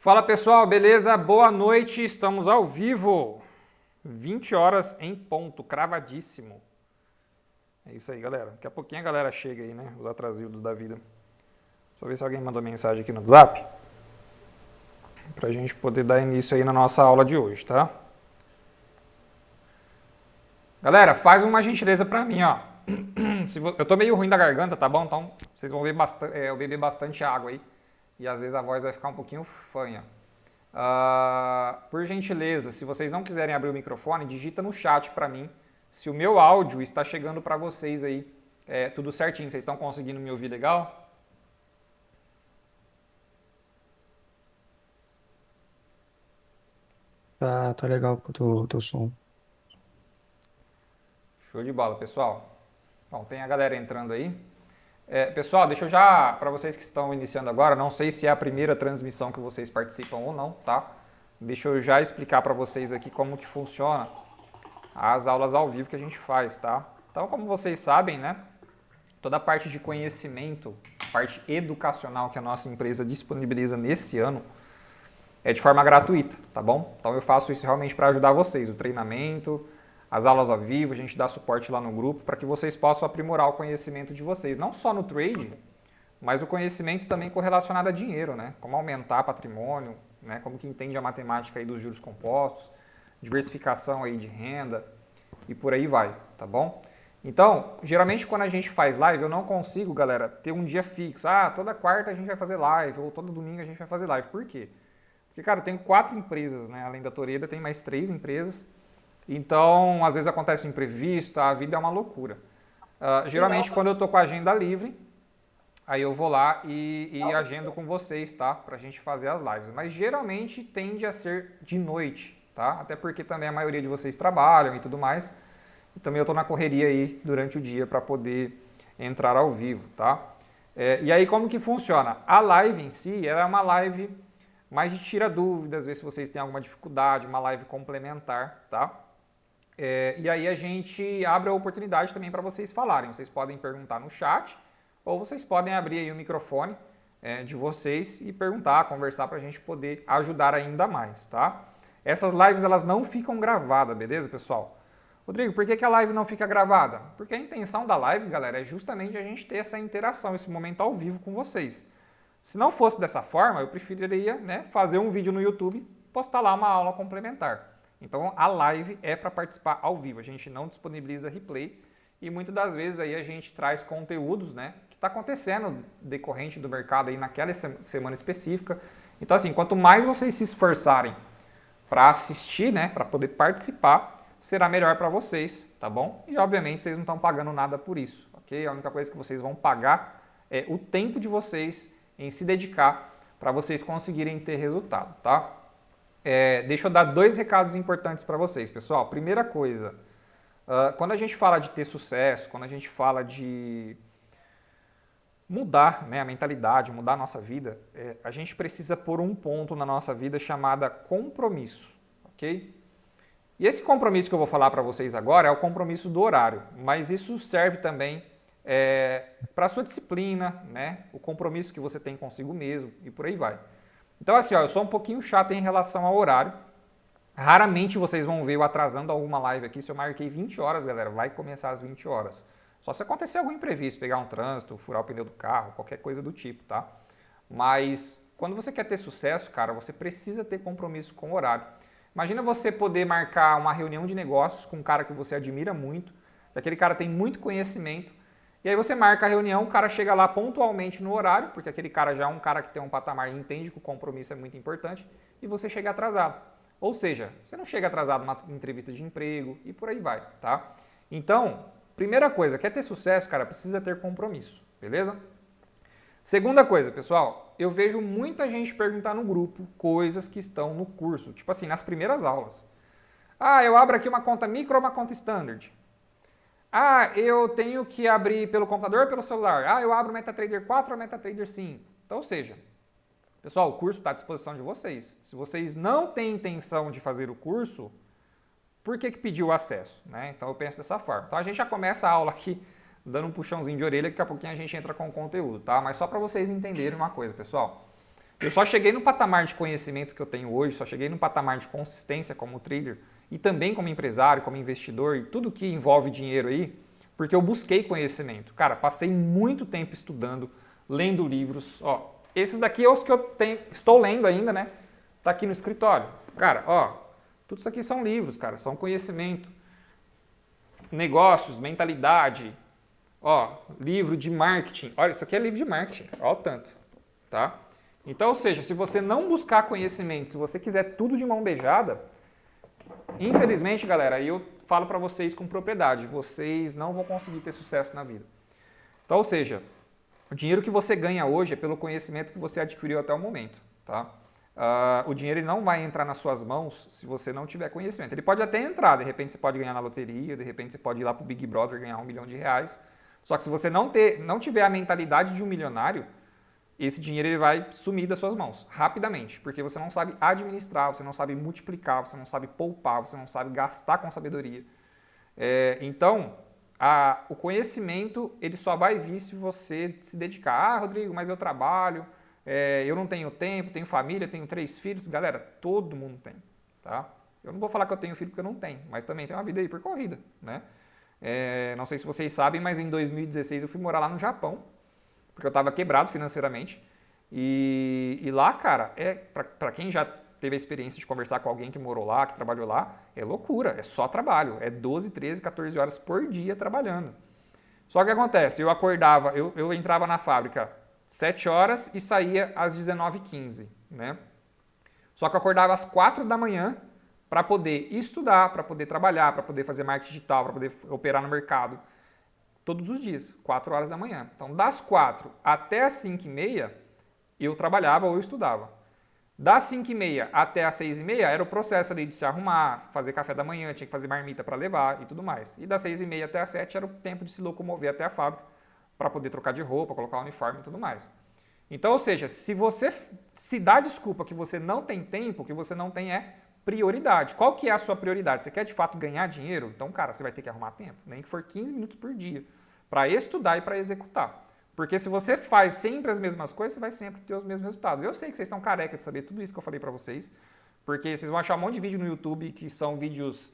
Fala pessoal, beleza? Boa noite, estamos ao vivo. 20 horas em ponto, cravadíssimo. É isso aí, galera. Daqui a pouquinho a galera chega aí, né? Os atrasildos da vida. Só ver se alguém mandou mensagem aqui no WhatsApp. Pra gente poder dar início aí na nossa aula de hoje, tá? Galera, faz uma gentileza pra mim, ó. Eu tô meio ruim da garganta, tá bom? Então vocês vão ver eu beber bastante água aí. E às vezes a voz vai ficar um pouquinho fanha. Por gentileza, se vocês não quiserem abrir o microfone, digita no chat para mim se o meu áudio está chegando para vocês aí tudo certinho. Vocês estão conseguindo me ouvir legal? Tá legal com o teu som. Show de bola, pessoal. Bom, tem a galera entrando aí. Pessoal, deixa eu já, para vocês que estão iniciando agora, não sei se é a primeira transmissão que vocês participam ou não, tá? Deixa eu já explicar para vocês aqui como que funciona as aulas ao vivo que a gente faz, tá? Então, como vocês sabem, né? Toda a parte de conhecimento, parte educacional que a nossa empresa disponibiliza nesse ano é de forma gratuita, tá bom? Então eu faço isso realmente para ajudar vocês, o treinamento, as aulas ao vivo, a gente dá suporte lá no grupo para que vocês possam aprimorar o conhecimento de vocês, não só no trade, mas o conhecimento também correlacionado a dinheiro, né? Como aumentar patrimônio, né? Como que entende a matemática aí dos juros compostos, diversificação aí de renda e por aí vai, tá bom? Então, geralmente quando a gente faz live, eu não consigo, galera, ter um dia fixo. Toda quarta a gente vai fazer live, ou todo domingo a gente vai fazer live. Por quê? Porque, cara, eu tenho 4 empresas, né? Além da Toreda, tem mais 3 empresas. Então, às vezes acontece um imprevisto, a vida é uma loucura. Geralmente, quando eu tô com a agenda livre, aí eu vou lá e agendo com vocês, tá? Pra gente fazer as lives. Mas geralmente tende a ser de noite, tá? Até porque também a maioria de vocês trabalham e tudo mais. E também eu tô na correria aí durante o dia para poder entrar ao vivo, tá? E aí como que funciona? A live em si, ela é uma live mais de tira dúvidas, ver se vocês têm alguma dificuldade, uma live complementar, tá? E aí a gente abre a oportunidade também para vocês falarem. Vocês podem perguntar no chat ou vocês podem abrir aí o microfone de vocês e perguntar, conversar para a gente poder ajudar ainda mais, tá? Essas lives elas não ficam gravadas, beleza, pessoal? Rodrigo, por que a live não fica gravada? Porque a intenção da live, galera, é justamente a gente ter essa interação, esse momento ao vivo com vocês. Se não fosse dessa forma, eu preferiria, né, fazer um vídeo no YouTube e postar lá uma aula complementar. Então a live é para participar ao vivo, a gente não disponibiliza replay e muitas das vezes aí a gente traz conteúdos, né, que está acontecendo decorrente do mercado aí naquela semana específica. Então assim, quanto mais vocês se esforçarem para assistir, né, para poder participar, será melhor para vocês, tá bom? E obviamente vocês não estão pagando nada por isso, ok? A única coisa que vocês vão pagar é o tempo de vocês em se dedicar para vocês conseguirem ter resultado, tá? Deixa eu dar 2 recados importantes para vocês, pessoal. Primeira coisa, quando a gente fala de ter sucesso, quando a gente fala de mudar, né, a mentalidade, mudar a nossa vida, a gente precisa pôr um ponto na nossa vida chamada compromisso, ok? E esse compromisso que eu vou falar para vocês agora é o compromisso do horário, mas isso serve também para a sua disciplina, né? O compromisso que você tem consigo mesmo e por aí vai. Então assim, ó, eu sou um pouquinho chato em relação ao horário. Raramente vocês vão ver eu atrasando alguma live aqui. Se eu marquei 20 horas, galera, vai começar às 20 horas. Só se acontecer algum imprevisto, pegar um trânsito, furar o pneu do carro, qualquer coisa do tipo, tá? Mas quando você quer ter sucesso, cara, você precisa ter compromisso com o horário. Imagina você poder marcar uma reunião de negócios com um cara que você admira muito, aquele cara tem muito conhecimento, e aí você marca a reunião, o cara chega lá pontualmente no horário, porque aquele cara já é um cara que tem um patamar e entende que o compromisso é muito importante, e você chega atrasado. Ou seja, você não chega atrasado numa entrevista de emprego e por aí vai, tá? Então, primeira coisa, quer ter sucesso, cara, precisa ter compromisso, beleza? Segunda coisa, pessoal, eu vejo muita gente perguntar no grupo coisas que estão no curso, tipo assim, nas primeiras aulas. Eu abro aqui uma conta micro ou uma conta standard? Eu tenho que abrir pelo computador ou pelo celular? Eu abro MetaTrader 4 ou MetaTrader 5? Então, ou seja, pessoal, o curso está à disposição de vocês. Se vocês não têm intenção de fazer o curso, por que pediu o acesso? Né? Então eu penso dessa forma. Então a gente já começa a aula aqui dando um puxãozinho de orelha, que daqui a pouquinho a gente entra com o conteúdo, tá? Mas só para vocês entenderem uma coisa, pessoal. Eu só cheguei no patamar de conhecimento que eu tenho hoje, só cheguei no patamar de consistência como trader e também como empresário, como investidor e tudo que envolve dinheiro aí, porque eu busquei conhecimento. Cara, passei muito tempo estudando, lendo livros. Ó, esses daqui é os que eu estou lendo ainda, né? Tá aqui no escritório. Cara, ó, tudo isso aqui são livros, cara, são conhecimento. Negócios, mentalidade, ó, livro de marketing. Olha, isso aqui é livro de marketing, olha o tanto, tá? Então, ou seja, se você não buscar conhecimento, se você quiser tudo de mão beijada, infelizmente, galera, eu falo para vocês com propriedade, vocês não vão conseguir ter sucesso na vida. Então, ou seja, o dinheiro que você ganha hoje é pelo conhecimento que você adquiriu até o momento, tá? O dinheiro ele não vai entrar nas suas mãos se você não tiver conhecimento. Ele pode até entrar, de repente você pode ganhar na loteria, de repente você pode ir lá para o Big Brother ganhar R$ 1 milhão. Só que se você não tiver a mentalidade de um milionário, esse dinheiro ele vai sumir das suas mãos rapidamente, porque você não sabe administrar, você não sabe multiplicar, você não sabe poupar, você não sabe gastar com sabedoria. Então, o conhecimento ele só vai vir se você se dedicar. Ah, Rodrigo, mas eu trabalho, eu não tenho tempo, tenho família, tenho 3 filhos. Galera, todo mundo tem, tá? Eu não vou falar que eu tenho filho porque eu não tenho, mas também tenho uma vida aí percorrida, né? Não sei se vocês sabem, mas em 2016 eu fui morar lá no Japão, porque eu estava quebrado financeiramente. E lá, cara, para quem já teve a experiência de conversar com alguém que morou lá, que trabalhou lá, é loucura, é só trabalho. É 12, 13, 14 horas por dia trabalhando. Só que o que acontece? Eu acordava, eu entrava na fábrica 7 horas e saía às 19h15, né? Só que eu acordava às 4 da manhã para poder estudar, para poder trabalhar, para poder fazer marketing digital, para poder operar no mercado. Todos os dias, 4 horas da manhã. Então, das 4 até as 5h30, eu trabalhava ou eu estudava. Das 5h30 até as 6h30 era o processo ali de se arrumar, fazer café da manhã, tinha que fazer marmita para levar e tudo mais. E das 6h30 até as 7 era o tempo de se locomover até a fábrica para poder trocar de roupa, colocar o uniforme e tudo mais. Então, ou seja, se você se dá desculpa que você não tem tempo, o que você não tem é prioridade. Qual que é a sua prioridade? Você quer de fato ganhar dinheiro? Então, cara, você vai ter que arrumar tempo, nem que for 15 minutos por dia, para estudar e para executar. Porque se você faz sempre as mesmas coisas, você vai sempre ter os mesmos resultados. Eu sei que vocês estão carecas de saber tudo isso que eu falei para vocês, porque vocês vão achar um monte de vídeo no YouTube que são vídeos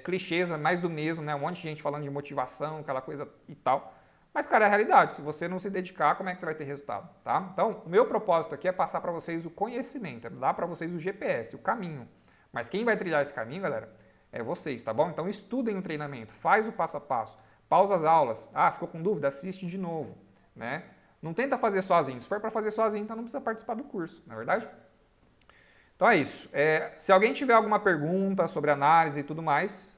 clichês, mais do mesmo, né? Um monte de gente falando de motivação, aquela coisa e tal. Mas, cara, é a realidade. Se você não se dedicar, como é que você vai ter resultado, tá? Então, o meu propósito aqui é passar para vocês o conhecimento, é dar para vocês o GPS, o caminho. Mas quem vai trilhar esse caminho, galera, é vocês, tá bom? Então, estudem o treinamento, faz o passo a passo, pausa as aulas. Ah, ficou com dúvida? Assiste de novo, né? Não tenta fazer sozinho. Se for para fazer sozinho, então não precisa participar do curso, não é verdade? Então é isso. Se alguém tiver alguma pergunta sobre análise e tudo mais...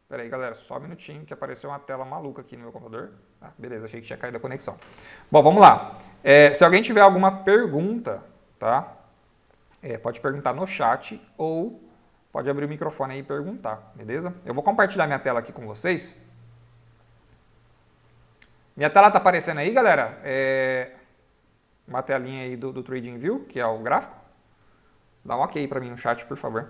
Pera aí, galera, só um minutinho que apareceu uma tela maluca aqui no meu computador. Ah, beleza, achei que tinha caído a conexão. Bom, vamos lá. Se alguém tiver alguma pergunta, tá? Pode perguntar no chat ou pode abrir o microfone aí e perguntar, beleza? Eu vou compartilhar minha tela aqui com vocês. Minha tela tá aparecendo aí, galera? Uma telinha aí do TradingView, que é o gráfico. Dá um ok para mim no chat, por favor.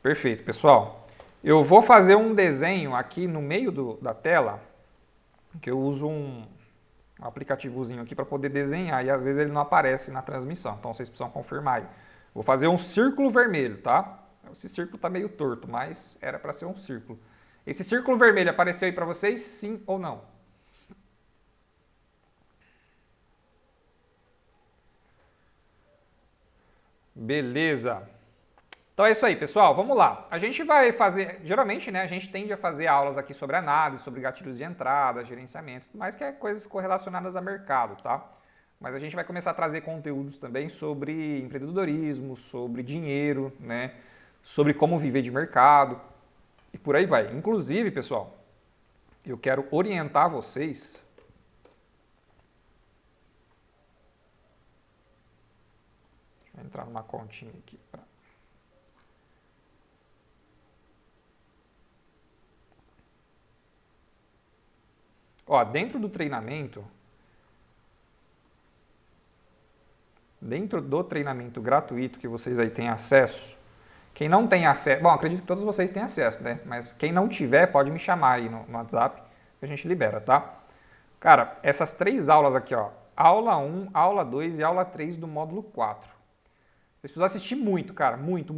Perfeito, pessoal. Eu vou fazer um desenho aqui no meio da tela, que eu uso um aplicativozinho aqui para poder desenhar e às vezes ele não aparece na transmissão, então vocês precisam confirmar aí. Vou fazer um círculo vermelho, tá? Esse círculo tá meio torto, mas era para ser um círculo. Esse círculo vermelho apareceu aí para vocês, sim ou não? Beleza. Então é isso aí, pessoal. Vamos lá. A gente vai fazer, geralmente, né, a gente tende a fazer aulas aqui sobre análise, sobre gatilhos de entrada, gerenciamento, mas que é coisas correlacionadas a mercado, tá? Mas a gente vai começar a trazer conteúdos também sobre empreendedorismo, sobre dinheiro, né, sobre como viver de mercado e por aí vai. Inclusive, pessoal, eu quero orientar vocês. Deixa eu entrar numa continha aqui para... Ó, dentro do treinamento gratuito que vocês aí têm acesso, Quem não tem acesso, bom, acredito que todos vocês têm acesso, né? Mas quem não tiver, pode me chamar aí no WhatsApp que a gente libera, tá? Cara, essas 3 aulas aqui, ó, aula 1, aula 2 e aula 3 do módulo 4. Vocês precisam assistir muito, cara, muito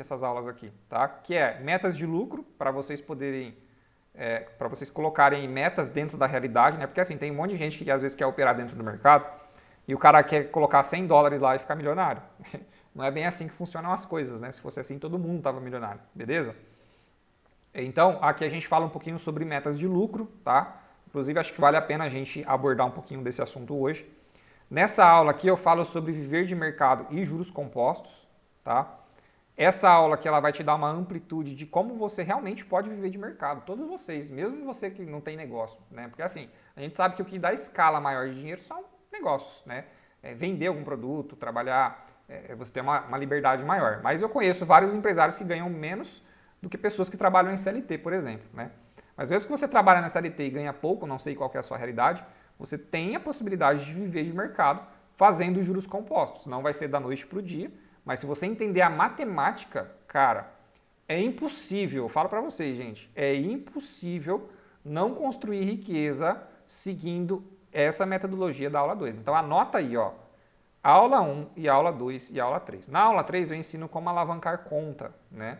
essas aulas aqui, tá? Que é metas de lucro, para vocês poderem, para vocês colocarem metas dentro da realidade, né? Porque assim, tem um monte de gente que às vezes quer operar dentro do mercado e o cara quer colocar $100 lá e ficar milionário. Não é bem assim que funcionam as coisas, né? Se fosse assim, todo mundo estava milionário, beleza? Então, aqui a gente fala um pouquinho sobre metas de lucro, tá? Inclusive, acho que vale a pena a gente abordar um pouquinho desse assunto hoje. Nessa aula aqui eu falo sobre viver de mercado e juros compostos, tá? Essa aula aqui ela vai te dar uma amplitude de como você realmente pode viver de mercado. Todos vocês, mesmo você que não tem negócio, né? Porque assim, a gente sabe que o que dá escala maior de dinheiro são negócios, né? Vender algum produto, trabalhar, você tem uma liberdade maior. Mas eu conheço vários empresários que ganham menos do que pessoas que trabalham em CLT, por exemplo, né? Mas mesmo que você trabalhe na CLT e ganha pouco, não sei qual que é a sua realidade, você tem a possibilidade de viver de mercado fazendo juros compostos. Não vai ser da noite para o dia, mas se você entender a matemática, cara, é impossível, eu falo para vocês, gente, é impossível não construir riqueza seguindo essa metodologia da aula 2. Então anota aí, ó, aula 1 e aula 2 e aula 3. Na aula 3 eu ensino como alavancar conta, né?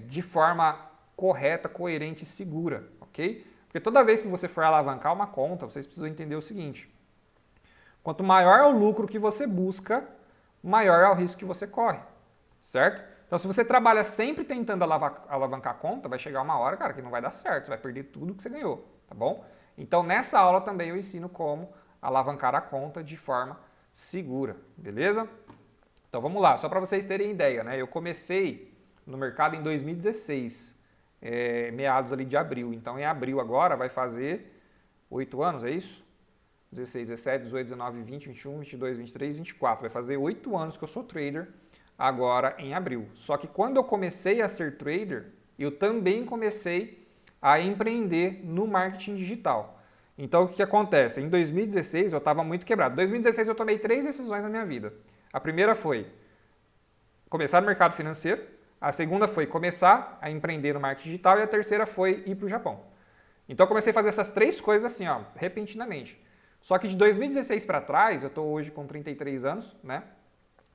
De forma correta, coerente e segura, ok? Porque toda vez que você for alavancar uma conta, vocês precisam entender o seguinte: quanto maior é o lucro que você busca, maior é o risco que você corre, certo? Então, se você trabalha sempre tentando alavancar a conta, vai chegar uma hora, cara, que não vai dar certo, você vai perder tudo que você ganhou, tá bom? Então, nessa aula também eu ensino como alavancar a conta de forma segura, beleza? Então, vamos lá, só para vocês terem ideia, né? Eu comecei no mercado em 2016, meados ali de abril. Então, em abril agora vai fazer 8 anos, é isso? 16, 17, 18, 19, 20, 21, 22, 23, 24. Vai fazer 8 anos que eu sou trader agora em abril. Só que quando eu comecei a ser trader, eu também comecei a empreender no marketing digital. Então, o que acontece? Em 2016 eu estava muito quebrado. Em 2016 eu tomei 3 decisões na minha vida. A primeira foi começar no mercado financeiro. A segunda foi começar a empreender no marketing digital e a terceira foi ir para o Japão. Então eu comecei a fazer essas 3 coisas assim, ó, repentinamente. Só que de 2016 para trás, eu estou hoje com 33 anos, né?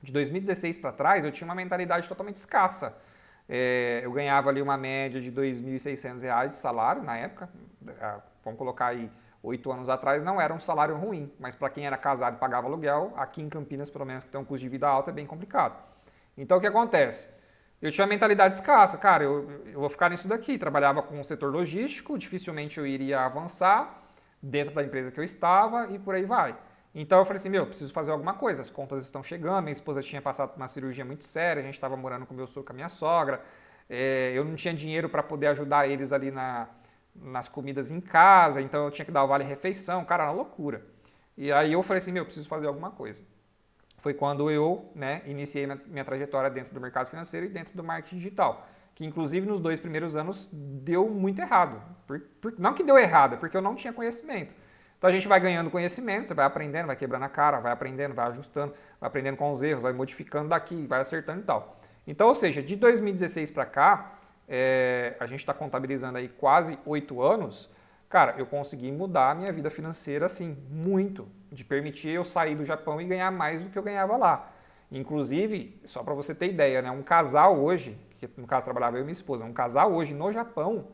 De 2016 para trás eu tinha uma mentalidade totalmente escassa. Eu ganhava ali uma média de R$ 2.600 de salário na época. Vamos colocar aí 8 anos atrás, não era um salário ruim. Mas para quem era casado e pagava aluguel, aqui em Campinas, pelo menos, que tem um custo de vida alto, é bem complicado. Então o que acontece? Eu tinha uma mentalidade escassa, cara, eu vou ficar nisso daqui, trabalhava com o setor logístico, dificilmente eu iria avançar dentro da empresa que eu estava e por aí vai. Então eu falei assim, meu, preciso fazer alguma coisa, as contas estão chegando, minha esposa tinha passado por uma cirurgia muito séria, a gente estava morando com com a minha sogra, eu não tinha dinheiro para poder ajudar eles ali nas comidas em casa, então eu tinha que dar o vale-refeição, cara, era uma loucura. E aí eu falei assim, meu, preciso fazer alguma coisa. Foi quando eu iniciei minha trajetória dentro do mercado financeiro e dentro do marketing digital, que inclusive nos 2 primeiros anos deu muito errado. Não que deu errado, é porque eu não tinha conhecimento. Então a gente vai ganhando conhecimento, você vai aprendendo, vai quebrando a cara, vai aprendendo, vai ajustando, vai aprendendo com os erros, vai modificando daqui, vai acertando e tal. Então, ou seja, de 2016 para cá, a gente está contabilizando aí quase 8 anos, cara, eu consegui mudar a minha vida financeira assim, muito, de permitir eu sair do Japão e ganhar mais do que eu ganhava lá. Inclusive, só para você ter ideia, né, um casal hoje, que no caso trabalhava eu e minha esposa, um casal hoje no Japão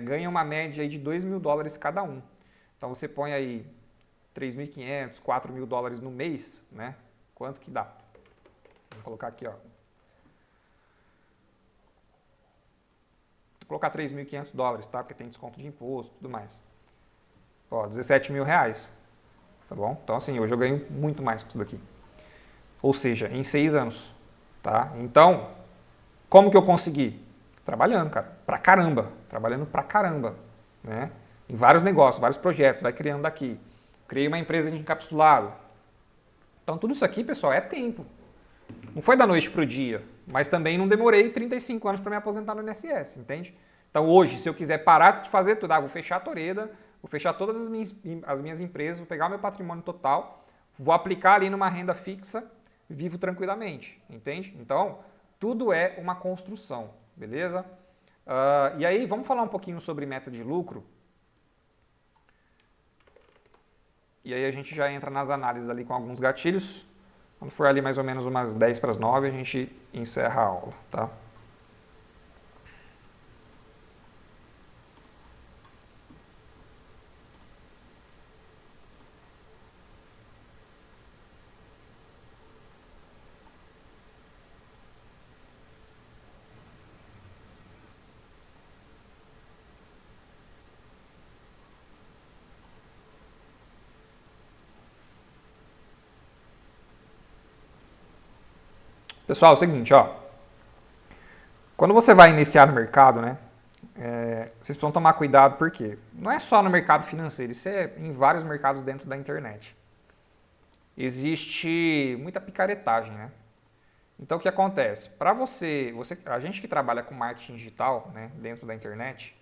ganha uma média aí de $2.000 cada um. Então você põe aí 3.500, 4.000 dólares no mês, né? Quanto que dá? Vou colocar aqui, ó. Vou colocar 3.500 dólares, tá? Porque tem desconto de imposto e tudo mais. Ó, 17 mil reais. Tá bom? Então, assim, hoje eu ganho muito mais com isso daqui. Ou seja, em 6 anos. Tá? Então, como que eu consegui? Trabalhando, cara. Pra caramba. Trabalhando pra caramba. Né? Em vários negócios, vários projetos. Vai criando daqui. Criei uma empresa de encapsulado. Então, tudo isso aqui, pessoal, é tempo. Não foi da noite pro dia. Mas também não demorei 35 anos para me aposentar no INSS, entende? Então, hoje, se eu quiser parar de fazer tudo, vou fechar a Toreda, vou fechar todas as minhas empresas, vou pegar o meu patrimônio total, vou aplicar ali numa renda fixa, vivo tranquilamente, entende? Então, Tudo é uma construção, beleza? E aí, vamos falar um pouquinho sobre meta de lucro. E aí a gente já entra nas análises ali com alguns gatilhos. Quando for ali mais ou menos umas 10 para as 9, a gente encerra a aula, tá? Pessoal, é o seguinte, ó. Quando você vai iniciar no mercado, né? Vocês precisam tomar cuidado porque não é só no mercado financeiro, isso é em vários mercados dentro da internet. Existe muita picaretagem, né? Então o que acontece? Para a gente que trabalha com marketing digital, né, dentro da internet,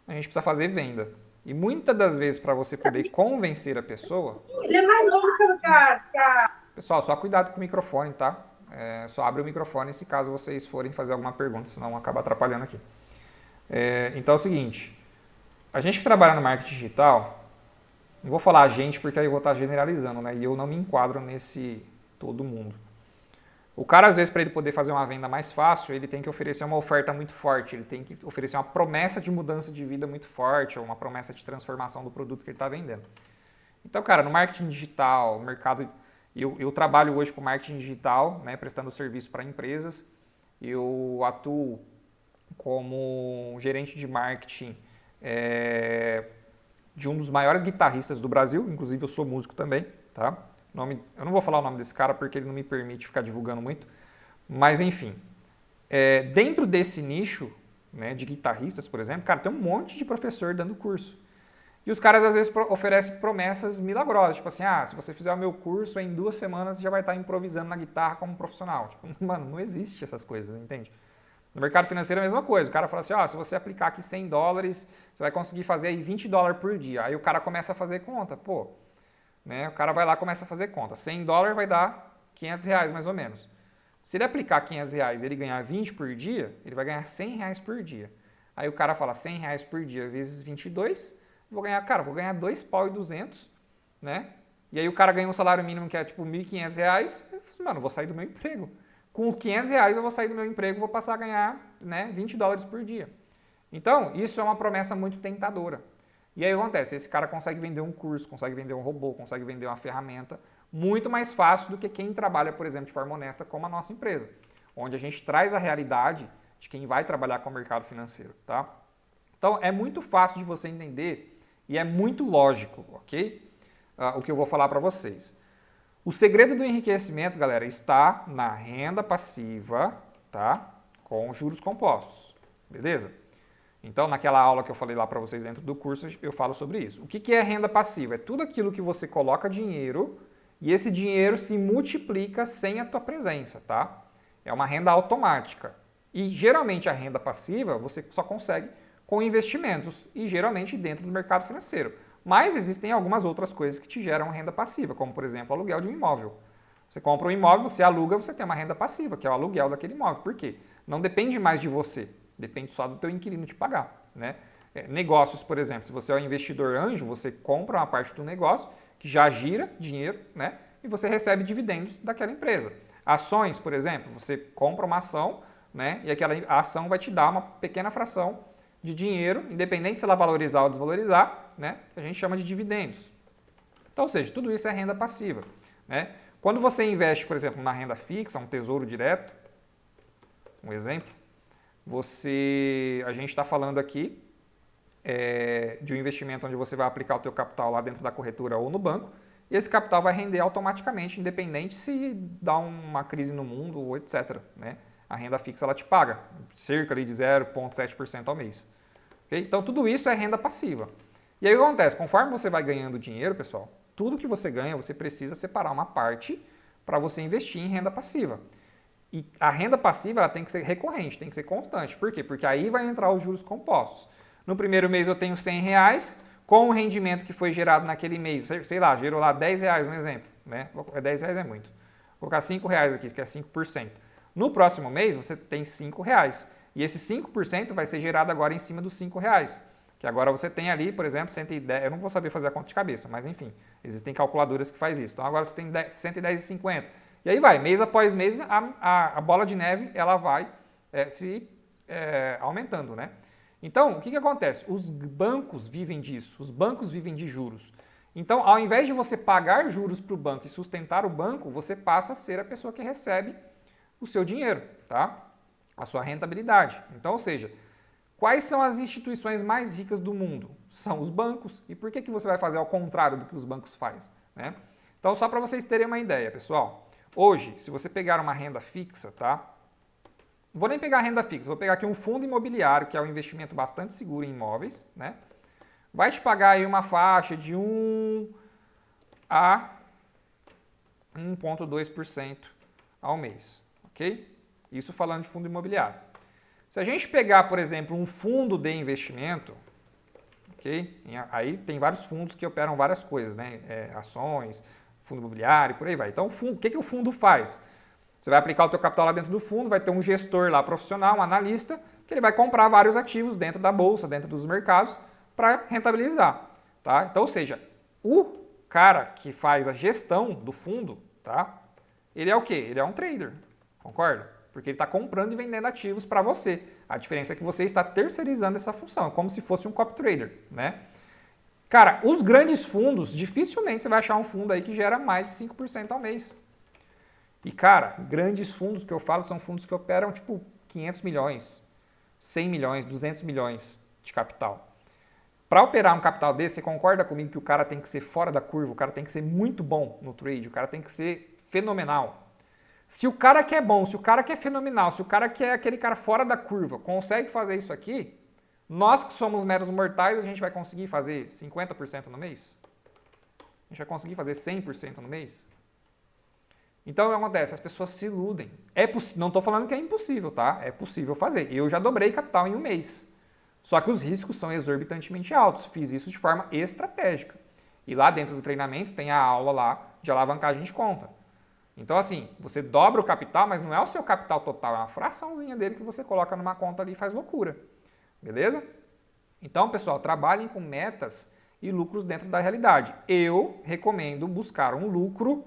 a gente precisa fazer venda. E muitas das vezes para você poder convencer a pessoa, Ele é mais novo que o cara. pessoal, só cuidado com o microfone, tá? Só abre o microfone se caso vocês forem fazer alguma pergunta, senão acaba atrapalhando aqui. Então é o seguinte, a gente que trabalha no marketing digital, não vou falar a gente porque aí eu vou estar generalizando, né? E eu não me enquadro nesse todo mundo. O cara, às vezes, para ele poder fazer uma venda mais fácil, ele tem que oferecer uma oferta muito forte, ele tem que oferecer uma promessa de mudança de vida muito forte, ou uma promessa de transformação do produto que ele está vendendo. Então, cara, no marketing digital, mercado, eu trabalho hoje com marketing digital, né, prestando serviço para empresas. Eu atuo como gerente de marketing de um dos maiores guitarristas do Brasil, inclusive eu sou músico também, tá? Eu não vou falar o nome desse cara porque ele não me permite ficar divulgando muito, mas enfim, dentro desse nicho, né, de guitarristas, por exemplo, cara, tem um monte de professor dando curso. E os caras às vezes oferecem promessas milagrosas, tipo assim, se você fizer o meu curso, em 2 semanas você já vai estar improvisando na guitarra como profissional. Tipo, mano, não existe essas coisas, entende? No mercado financeiro é a mesma coisa. O cara fala assim, se você aplicar aqui $100, você vai conseguir fazer aí $20 por dia. Aí o cara começa a fazer conta, né? O cara vai lá e começa a fazer conta. $100 vai dar R$500 mais ou menos. Se ele aplicar R$500 e ele ganhar 20 por dia, ele vai ganhar R$100 por dia. Aí o cara fala R$100 por dia vezes 22, vou ganhar 2.200, né? E aí o cara ganha um salário mínimo que é tipo R$1.500, eu falo assim, mano, eu vou sair do meu emprego. Com R$500 eu vou sair do meu emprego e vou passar a ganhar, né, $20 por dia. Então, isso é uma promessa muito tentadora. E aí acontece, esse cara consegue vender um curso, consegue vender um robô, consegue vender uma ferramenta muito mais fácil do que quem trabalha, por exemplo, de forma honesta como a nossa empresa, onde a gente traz a realidade de quem vai trabalhar com o mercado financeiro, tá? Então, é muito fácil de você entender e é muito lógico, ok? O que eu vou falar para vocês. O segredo do enriquecimento, galera, está na renda passiva, tá? Com juros compostos, beleza? Então, naquela aula que eu falei lá para vocês dentro do curso, eu falo sobre isso. O que é renda passiva? É tudo aquilo que você coloca dinheiro e esse dinheiro se multiplica sem a tua presença, tá? É uma renda automática. E geralmente a renda passiva você só consegue com investimentos e geralmente dentro do mercado financeiro. Mas existem algumas outras coisas que te geram renda passiva, como por exemplo o aluguel de um imóvel. Você compra um imóvel, você aluga, você tem uma renda passiva, que é o aluguel daquele imóvel. Por quê? Não depende mais de você, depende só do teu inquilino te pagar, né? Negócios, por exemplo, se você é um investidor anjo, você compra uma parte do negócio que já gira dinheiro, né? E você recebe dividendos daquela empresa. Ações, por exemplo, você compra uma ação, né? E aquela ação vai te dar uma pequena fração de dinheiro, independente se ela valorizar ou desvalorizar, né? A gente chama de dividendos. Então, ou seja, tudo isso é renda passiva, né? Quando você investe, por exemplo, na renda fixa, um tesouro direto, um exemplo, a gente está falando aqui de um investimento onde você vai aplicar o teu capital lá dentro da corretora ou no banco, e esse capital vai render automaticamente, independente se dá uma crise no mundo ou etc, né? A renda fixa ela te paga cerca de 0,7% ao mês. Okay? Então, tudo isso é renda passiva. E aí o que acontece? Conforme você vai ganhando dinheiro, pessoal, tudo que você ganha, você precisa separar uma parte para você investir em renda passiva. E a renda passiva ela tem que ser recorrente, tem que ser constante. Por quê? Porque aí vai entrar os juros compostos. No primeiro mês eu tenho R$100, com o rendimento que foi gerado naquele mês, sei lá, gerou lá R$10, um exemplo. Né? R$10 é muito. Vou colocar R$5 aqui, que é 5%. No próximo mês, você tem R$5. E esse 5% vai ser gerado agora em cima dos R$5. Que agora você tem ali, por exemplo, 110, eu não vou saber fazer a conta de cabeça, mas enfim, existem calculadoras que faz isso. Então agora você tem 110,50. E aí vai, mês após mês, a bola de neve ela vai aumentando, né? Então, o que acontece? Os bancos vivem disso, os bancos vivem de juros. Então, ao invés de você pagar juros para o banco e sustentar o banco, você passa a ser a pessoa que recebe o seu dinheiro, tá? A sua rentabilidade. Então, ou seja, quais são as instituições mais ricas do mundo? São os bancos. E por que você vai fazer ao contrário do que os bancos fazem, né? Então, só para vocês terem uma ideia, pessoal. Hoje, se você pegar uma renda fixa, tá? Não vou nem pegar renda fixa, vou pegar aqui um fundo imobiliário, que é um investimento bastante seguro em imóveis, né? Vai te pagar aí uma faixa de 1 a 1,2% ao mês, ok? Isso falando de fundo imobiliário. Se a gente pegar, por exemplo, um fundo de investimento, ok? Aí tem vários fundos que operam várias coisas, né? Ações, fundo imobiliário, por aí vai. Então, o que o fundo faz? Você vai aplicar o teu capital lá dentro do fundo, vai ter um gestor lá profissional, um analista, que ele vai comprar vários ativos dentro da bolsa, dentro dos mercados, para rentabilizar, tá? Então, ou seja, o cara que faz a gestão do fundo, tá? Ele é o quê? Ele é um trader, concorda? Porque ele está comprando e vendendo ativos para você. A diferença é que você está terceirizando essa função, é como se fosse um copy trader, né? Cara, os grandes fundos, dificilmente você vai achar um fundo aí que gera mais de 5% ao mês. E, cara, grandes fundos que eu falo são fundos que operam, tipo, 500 milhões, 100 milhões, 200 milhões de capital. Para operar um capital desse, você concorda comigo que o cara tem que ser fora da curva, o cara tem que ser muito bom no trade, o cara tem que ser fenomenal. Se o cara que é bom, se o cara que é fenomenal, se o cara que é aquele cara fora da curva consegue fazer isso aqui, nós que somos meros mortais, a gente vai conseguir fazer 50% no mês? A gente vai conseguir fazer 100% no mês? Então, o que acontece? As pessoas se iludem. Não estou falando que é impossível, tá? É possível fazer. Eu já dobrei capital em um mês. Só que os riscos são exorbitantemente altos. Fiz isso de forma estratégica. E lá dentro do treinamento tem a aula lá de alavancagem de conta. Então, assim, você dobra o capital, mas não é o seu capital total, é uma fraçãozinha dele que você coloca numa conta ali e faz loucura. Beleza? Então, pessoal, trabalhem com metas e lucros dentro da realidade. Eu recomendo buscar um lucro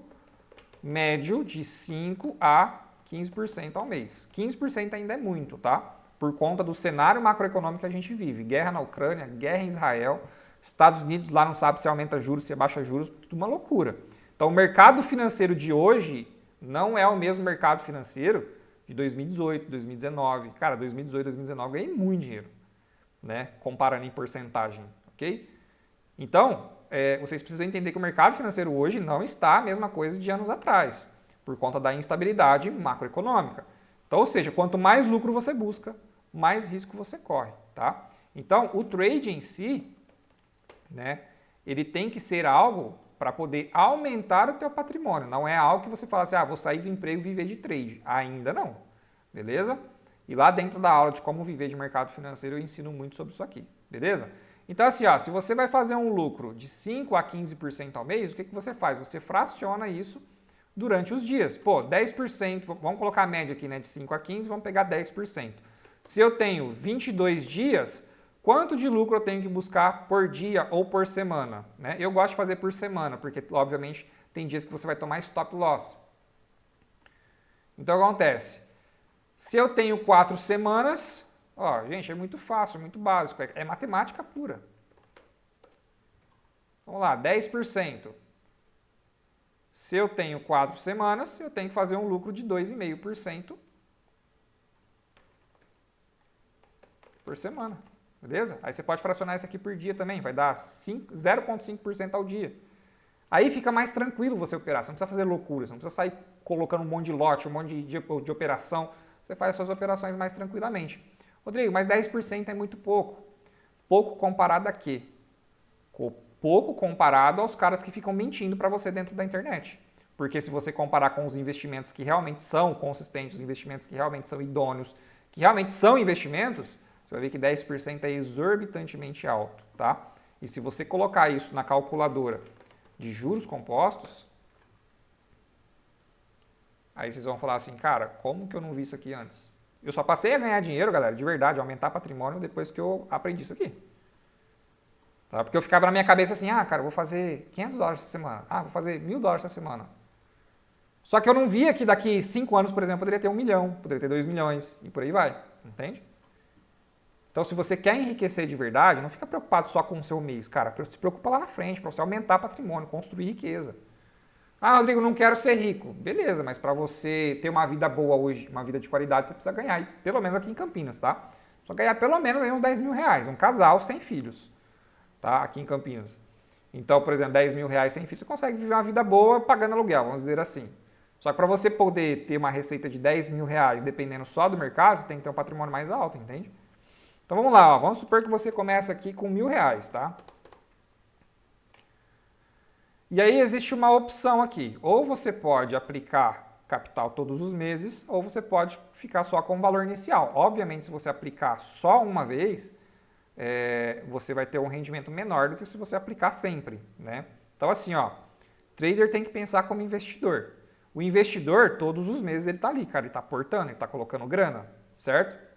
médio de 5 a 15% ao mês. 15% ainda é muito, tá? Por conta do cenário macroeconômico que a gente vive. Guerra na Ucrânia, guerra em Israel, Estados Unidos lá não sabe se aumenta juros, se abaixa juros, tudo uma loucura. Então o mercado financeiro de hoje não é o mesmo mercado financeiro de 2018, 2019. Cara, 2018, 2019 eu ganhei muito dinheiro, né? Comparando em porcentagem, ok? Então, vocês precisam entender que o mercado financeiro hoje não está a mesma coisa de anos atrás, por conta da instabilidade macroeconômica. Então, ou seja, quanto mais lucro você busca, mais risco você corre, tá? Então, o trade em si, né, ele tem que ser algo para poder aumentar o teu patrimônio. Não é algo que você fala assim, vou sair do emprego e viver de trade. Ainda não, beleza? E lá dentro da aula de como viver de mercado financeiro eu ensino muito sobre isso aqui, beleza? Então assim, se você vai fazer um lucro de 5 a 15% ao mês, o que você faz? Você fraciona isso durante os dias. Pô, 10%, vamos colocar a média aqui, né, de 5 a 15, vamos pegar 10%. Se eu tenho 22 dias, quanto de lucro eu tenho que buscar por dia ou por semana? Né? Eu gosto de fazer por semana, porque obviamente tem dias que você vai tomar stop loss. Então o que acontece? Se eu tenho 4 semanas, gente, é muito fácil, é muito básico, é matemática pura. Vamos lá, 10%. Se eu tenho 4 semanas, eu tenho que fazer um lucro de 2,5% por semana. Beleza? Aí você pode fracionar isso aqui por dia também, vai dar 0,5% ao dia. Aí fica mais tranquilo você operar, você não precisa fazer loucura, você não precisa sair colocando um monte de lote, um monte de operação, você faz as suas operações mais tranquilamente. Rodrigo, mas 10% é muito pouco. Pouco comparado a quê? Pouco comparado aos caras que ficam mentindo para você dentro da internet. Porque se você comparar com os investimentos que realmente são consistentes, os investimentos que realmente são idôneos, que realmente são investimentos, você vai ver que 10% é exorbitantemente alto, tá? E se você colocar isso na calculadora de juros compostos, Aí vocês vão falar assim, cara, como que eu não vi isso aqui antes? Eu só passei a ganhar dinheiro, galera, de verdade, aumentar patrimônio depois que eu aprendi isso aqui. Tá? Porque eu ficava na minha cabeça assim, cara, eu vou fazer $500 essa semana. Vou fazer $1.000 essa semana. Só que eu não via que daqui 5 anos, por exemplo, poderia ter 1 milhão, poderia ter 2 milhões e por aí vai. Entende? Então, se você quer enriquecer de verdade, não fica preocupado só com o seu mês, cara. Se preocupa lá na frente, para você aumentar patrimônio, construir riqueza. Rodrigo, não quero ser rico. Beleza, mas para você ter uma vida boa hoje, uma vida de qualidade, você precisa ganhar, pelo menos aqui em Campinas, tá? Só ganhar pelo menos aí uns 10 mil reais. Um casal sem filhos, tá? Aqui em Campinas. Então, por exemplo, 10 mil reais sem filhos, você consegue viver uma vida boa pagando aluguel, vamos dizer assim. Só que para você poder ter uma receita de 10 mil reais, dependendo só do mercado, você tem que ter um patrimônio mais alto, entende? Então vamos lá, vamos supor que você começa aqui com R$1.000, tá? E aí existe uma opção aqui, ou você pode aplicar capital todos os meses, ou você pode ficar só com o valor inicial. Obviamente, se você aplicar só uma vez, você vai ter um rendimento menor do que se você aplicar sempre, né? Então assim, trader tem que pensar como investidor. O investidor, todos os meses, ele está ali, cara, ele está aportando, ele está colocando grana, certo?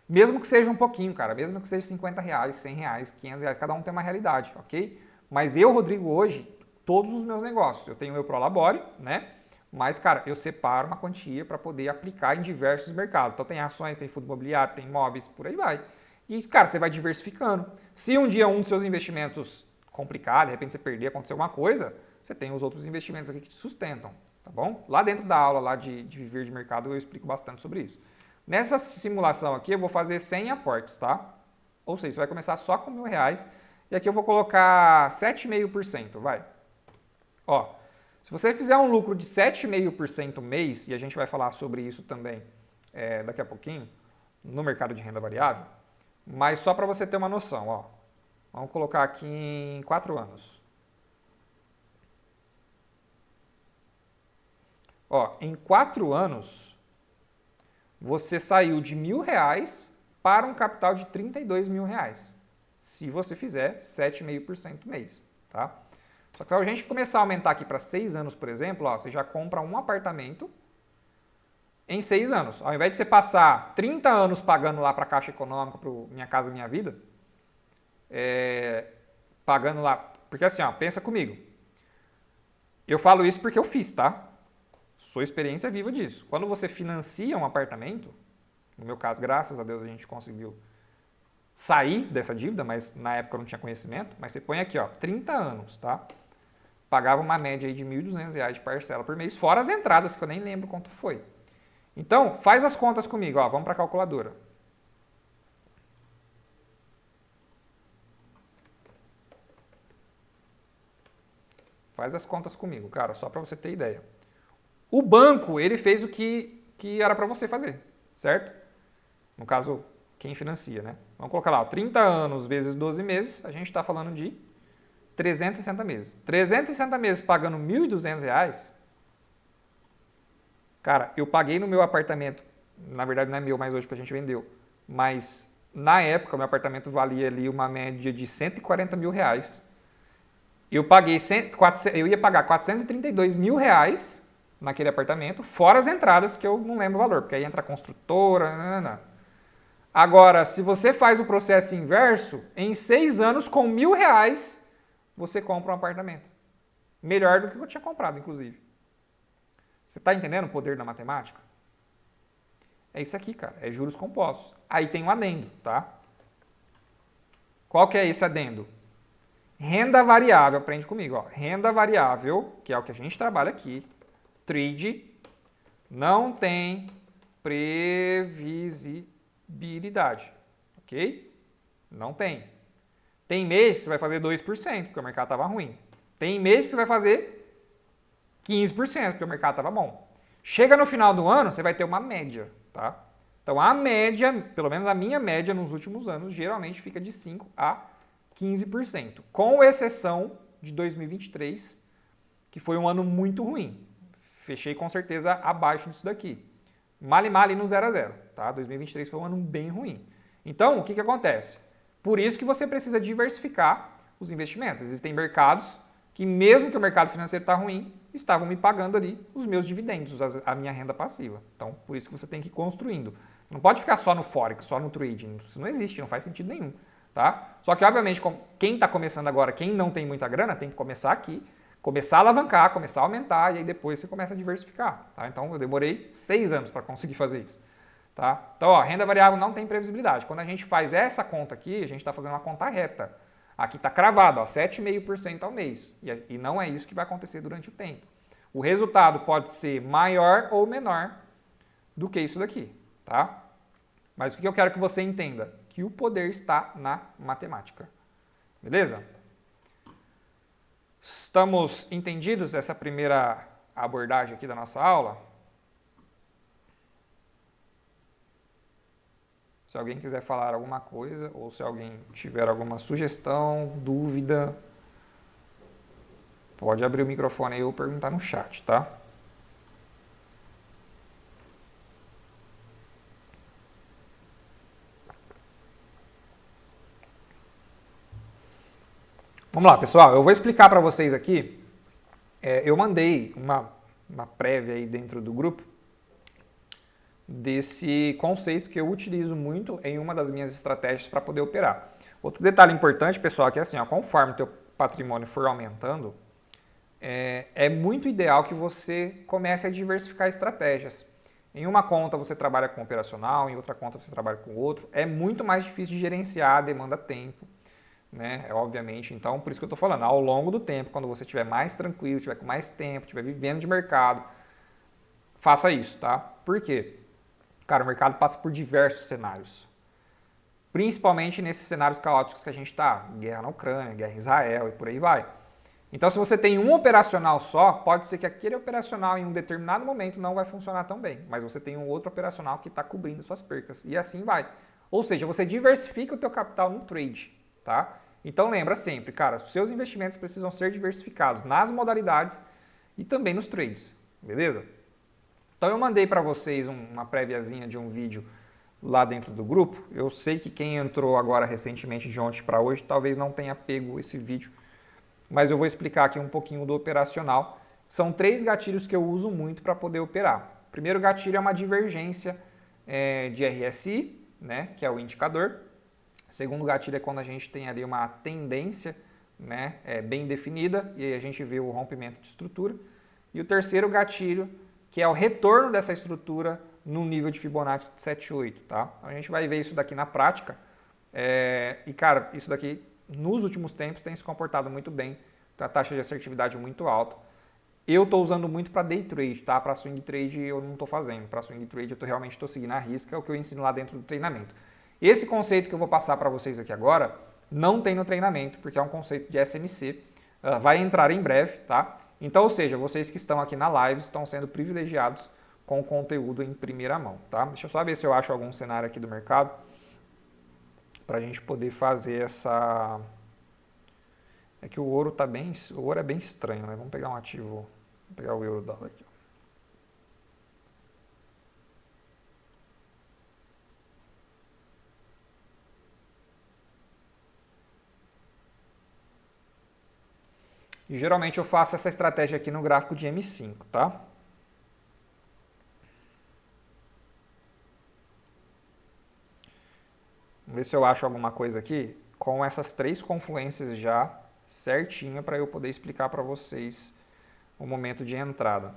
Mesmo que seja um pouquinho, cara, mesmo que seja R$50, R$100, R$500, cada um tem uma realidade, ok? Mas eu, Rodrigo, hoje, todos os meus negócios, eu tenho o meu Prolabore, né? Mas, cara, eu separo uma quantia para poder aplicar em diversos mercados. Então tem ações, tem fundo imobiliário, tem imóveis, por aí vai. E, cara, você vai diversificando. Se um dia um dos seus investimentos complicar, de repente você perder, acontecer alguma coisa, você tem os outros investimentos aqui que te sustentam, tá bom? Lá dentro da aula lá de viver de mercado eu explico bastante sobre isso. Nessa simulação aqui eu vou fazer 100 aportes, tá? Ou seja, você vai começar só com R$1.000 e aqui eu vou colocar 7,5%, vai. Se você fizer um lucro de 7,5% mês, e a gente vai falar sobre isso também daqui a pouquinho, no mercado de renda variável, mas só para você ter uma noção, vamos colocar aqui em 4 anos. Em 4 anos, você saiu de R$1.000 para um capital de R$32.000, se você fizer 7,5% mês, tá? Só que se a gente começar a aumentar aqui para 6 anos, por exemplo, você já compra um apartamento em 6 anos. Ao invés de você passar 30 anos pagando lá para a Caixa Econômica, para o Minha Casa Minha Vida, pagando lá... Porque assim, pensa comigo. Eu falo isso porque eu fiz, tá? Sou experiência viva disso. Quando você financia um apartamento, no meu caso, graças a Deus, a gente conseguiu sair dessa dívida, mas na época eu não tinha conhecimento, mas você põe aqui, 30 anos, tá? Pagava uma média aí de R$1.200 de parcela por mês, fora as entradas, que eu nem lembro quanto foi. Então, faz as contas comigo, vamos para a calculadora. Faz as contas comigo, cara, só para você ter ideia. O banco, ele fez o que era para você fazer, certo? No caso, quem financia, né? Vamos colocar lá, 30 anos vezes 12 meses, a gente está falando de 360 meses. 360 meses pagando R$1.200, cara, eu paguei no meu apartamento, na verdade não é meu, mas hoje a gente vendeu, mas na época meu apartamento valia ali uma média de R$140 mil. Eu ia pagar R$432 mil naquele apartamento, fora as entradas, que eu não lembro o valor, porque aí entra a construtora, Agora, se você faz o processo inverso, em 6 anos, com R$1.000, você compra um apartamento. Melhor do que eu tinha comprado, inclusive. Você está entendendo o poder da matemática? É isso aqui, cara. É juros compostos. Aí tem um adendo, tá? Qual que é esse adendo? Renda variável, aprende comigo. Renda variável, que é o que a gente trabalha aqui, trade, não tem previsibilidade, ok? Não tem. Tem mês que você vai fazer 2%, porque o mercado estava ruim. Tem mês que você vai fazer 15%, porque o mercado estava bom. Chega no final do ano, você vai ter uma média, tá? Então, a média, pelo menos a minha média nos últimos anos, geralmente fica de 5% a 15%. Com exceção de 2023, que foi um ano muito ruim. Fechei com certeza abaixo disso daqui. Male no 0 a 0, tá? 2023 foi um ano bem ruim. Então, o que acontece? Por isso que você precisa diversificar os investimentos. Existem mercados que mesmo que o mercado financeiro está ruim, estavam me pagando ali os meus dividendos, a minha renda passiva. Então, por isso que você tem que ir construindo. Não pode ficar só no Forex, só no trading. Isso não existe, não faz sentido nenhum. Tá? Só que, obviamente, quem está começando agora, quem não tem muita grana, tem que começar aqui, começar a alavancar, começar a aumentar, e aí depois você começa a diversificar. Tá? Então, eu demorei 6 anos para conseguir fazer isso. Tá? Então, ó, renda variável não tem previsibilidade. Quando a gente faz essa conta aqui, a gente está fazendo uma conta reta. Aqui está cravado, ó, 7,5% ao mês. E não é isso que vai acontecer durante o tempo. O resultado pode ser maior ou menor do que isso daqui. Tá? Mas o que eu quero que você entenda? Que o poder está na matemática. Beleza? Estamos entendidos essa primeira abordagem aqui da nossa aula? Se alguém quiser falar alguma coisa, ou se alguém tiver alguma sugestão, dúvida, pode abrir o microfone aí ou perguntar no chat, tá? Vamos lá, pessoal. Eu vou explicar para vocês aqui. Eu mandei uma prévia aí dentro do grupo desse conceito que eu utilizo muito em uma das minhas estratégias para poder operar. Outro detalhe importante, pessoal, é que assim, ó, conforme o teu patrimônio for aumentando, é muito ideal que você comece a diversificar estratégias. Em uma conta você trabalha com operacional, em outra conta você trabalha com outro. É muito mais difícil de gerenciar, demanda tempo, né? Obviamente, então, por isso que eu estou falando, ao longo do tempo, quando você estiver mais tranquilo, estiver com mais tempo, estiver vivendo de mercado, faça isso, tá? Por quê? Cara, o mercado passa por diversos cenários. Principalmente nesses cenários caóticos que a gente está. Guerra na Ucrânia, guerra em Israel e por aí vai. Então, se você tem um operacional só, pode ser que aquele operacional em um determinado momento não vai funcionar tão bem. Mas você tem um outro operacional que está cobrindo suas percas. E assim vai. Ou seja, você diversifica o teu capital no trade, tá? Então, lembra sempre, cara, os seus investimentos precisam ser diversificados nas modalidades e também nos trades, beleza? Então eu mandei para vocês uma préviazinha de um vídeo lá dentro do grupo. Eu sei que quem entrou agora recentemente de ontem para hoje talvez não tenha pego esse vídeo, mas eu vou explicar aqui um pouquinho do operacional. São 3 gatilhos que eu uso muito para poder operar. O primeiro gatilho é uma divergência de RSI, né, que é o indicador. O segundo gatilho é quando a gente tem ali uma tendência, né, bem definida e aí a gente vê o rompimento de estrutura. E o terceiro gatilho, que é o retorno dessa estrutura no nível de Fibonacci de 7,8, tá? A gente vai ver isso daqui na prática. E, cara, isso daqui, nos últimos tempos, tem se comportado muito bem. Tem a taxa de assertividade muito alta. Eu estou usando muito para day trade, tá? Para swing trade eu não estou fazendo. Para swing trade eu realmente estou seguindo a risca, é o que eu ensino lá dentro do treinamento. Esse conceito que eu vou passar para vocês aqui agora, não tem no treinamento, porque é um conceito de SMC. Vai entrar em breve, tá? Então, ou seja, vocês que estão aqui na live estão sendo privilegiados com o conteúdo em primeira mão, tá? Deixa eu só ver se eu acho algum cenário aqui do mercado para a gente poder fazer essa... É que o ouro tá bem... O ouro é bem estranho, né? Vamos pegar um ativo... Vou pegar o euro dólar aqui. E geralmente eu faço essa estratégia aqui no gráfico de M5, tá? Vamos ver se eu acho alguma coisa aqui com essas 3 confluências já certinha para eu poder explicar para vocês o momento de entrada.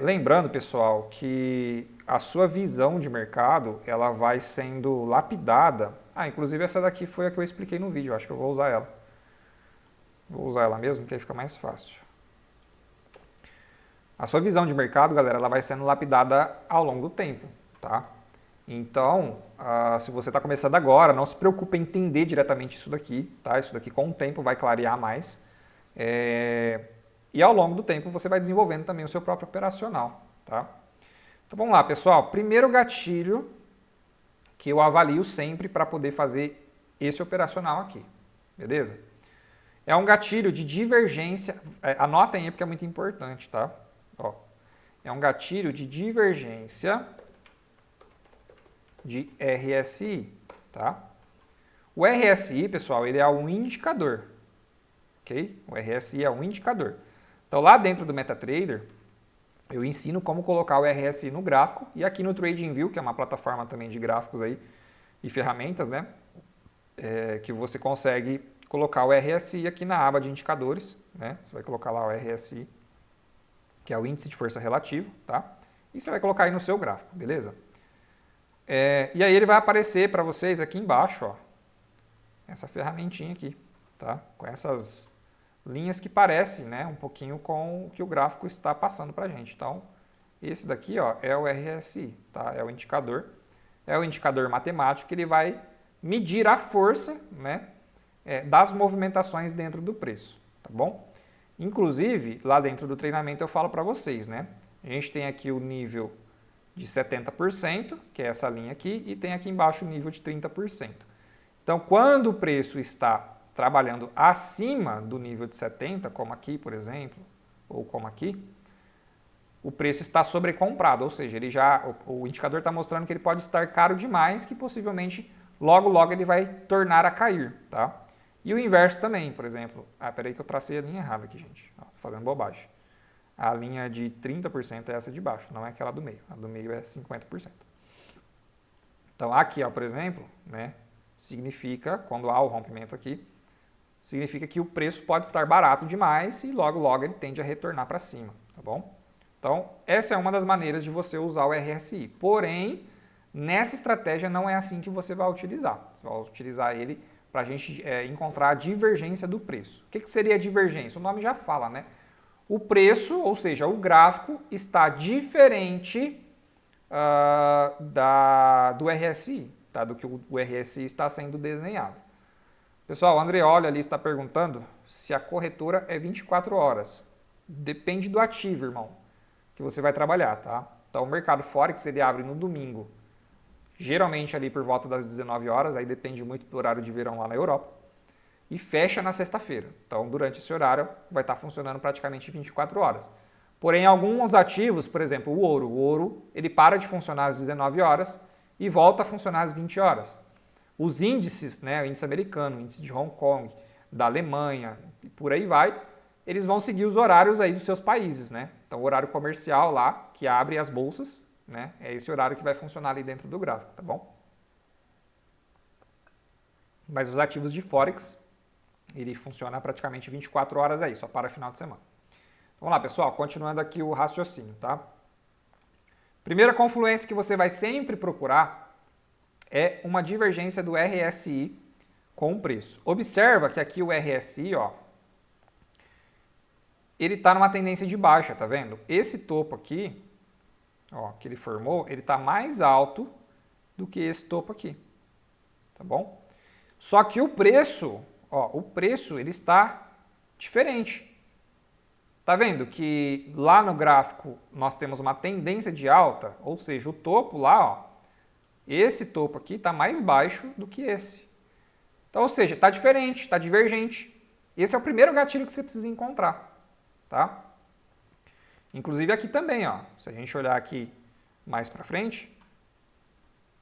Lembrando, pessoal, que a sua visão de mercado ela vai sendo lapidada. Inclusive essa daqui foi a que eu expliquei no vídeo, acho que eu vou usar ela. Vou usar ela mesmo, que aí fica mais fácil. A sua visão de mercado, galera, ela vai sendo lapidada ao longo do tempo, tá? Então, se você está começando agora, não se preocupe em entender diretamente isso daqui, tá? Isso daqui com o tempo vai clarear mais. E ao longo do tempo você vai desenvolvendo também o seu próprio operacional, tá? Então vamos lá, pessoal. Primeiro gatilho que eu avalio sempre para poder fazer esse operacional aqui, beleza? É um gatilho de divergência, anotem aí porque é muito importante, tá? Ó, é um gatilho de divergência de RSI, tá? O RSI, pessoal, ele é um indicador, ok? ok? O RSI é um indicador. Então, lá dentro do MetaTrader, eu ensino como colocar o RSI no gráfico e aqui no TradingView, que é uma plataforma também de gráficos aí e ferramentas, né? Que você consegue colocar o RSI aqui na aba de indicadores, né? Você vai colocar lá o RSI, que é o índice de força relativo, tá? E você vai colocar aí no seu gráfico, beleza? E aí ele vai aparecer para vocês aqui embaixo, ó, essa ferramentinha aqui, tá? Com essas linhas que parecem, né, um pouquinho com o que o gráfico está passando para a gente. Então, esse daqui, ó, é o RSI, tá? É o indicador matemático que ele vai medir a força, né, das movimentações dentro do preço, tá bom? Inclusive, lá dentro do treinamento eu falo para vocês, né? A gente tem aqui o nível de 70%, que é essa linha aqui, e tem aqui embaixo o nível de 30%. Então, quando o preço está trabalhando acima do nível de 70, como aqui, por exemplo, ou como aqui, o preço está sobrecomprado, ou seja, o indicador está mostrando que ele pode estar caro demais, que possivelmente logo logo ele vai tornar a cair, tá? E o inverso também, por exemplo, peraí que eu tracei a linha errada aqui, gente, tô fazendo bobagem. A linha de 30% é essa de baixo, não é aquela do meio, a do meio é 50%. Então aqui, ó, por exemplo, né, significa, quando há o rompimento aqui, significa que o preço pode estar barato demais e logo logo ele tende a retornar para cima, tá bom? Então, essa é uma das maneiras de você usar o RSI. Porém, nessa estratégia não é assim que você vai utilizar. Você vai utilizar ele para a gente encontrar a divergência do preço. O que seria a divergência? O nome já fala, né? O preço, ou seja, o gráfico, está diferente do RSI, tá? Do que o RSI está sendo desenhado. Pessoal, o Andreoli ali está perguntando se a corretora é 24 horas. Depende do ativo, irmão, que você vai trabalhar, tá? Então, o mercado Forex, ele abre no domingo, geralmente ali por volta das 19 horas, aí depende muito do horário de verão lá na Europa, e fecha na sexta-feira. Então, durante esse horário, vai estar funcionando praticamente 24 horas. Porém, alguns ativos, por exemplo, o ouro, ele para de funcionar às 19 horas e volta a funcionar às 20 horas. Os índices, né, o índice americano, o índice de Hong Kong, da Alemanha, e por aí vai, eles vão seguir os horários aí dos seus países, né? Então, o horário comercial lá, que abre as bolsas, né, é esse horário que vai funcionar ali dentro do gráfico, tá bom? Mas os ativos de Forex, ele funciona praticamente 24 horas aí, só para final de semana. Vamos lá, pessoal, continuando aqui o raciocínio, tá? Primeira confluência que você vai sempre procurar é uma divergência do RSI com o preço. Observa que aqui o RSI, ó, ele está numa tendência de baixa, tá vendo? Esse topo aqui, ó, que ele formou, ele está mais alto do que esse topo aqui, tá bom? Só que o preço, ó, o preço ele está diferente. Tá vendo que lá no gráfico nós temos uma tendência de alta, ou seja, o topo lá, ó, esse topo aqui está mais baixo do que esse. Então, ou seja, está diferente, está divergente. Esse é o primeiro gatilho que você precisa encontrar, tá? Inclusive aqui também, ó, se a gente olhar aqui mais para frente,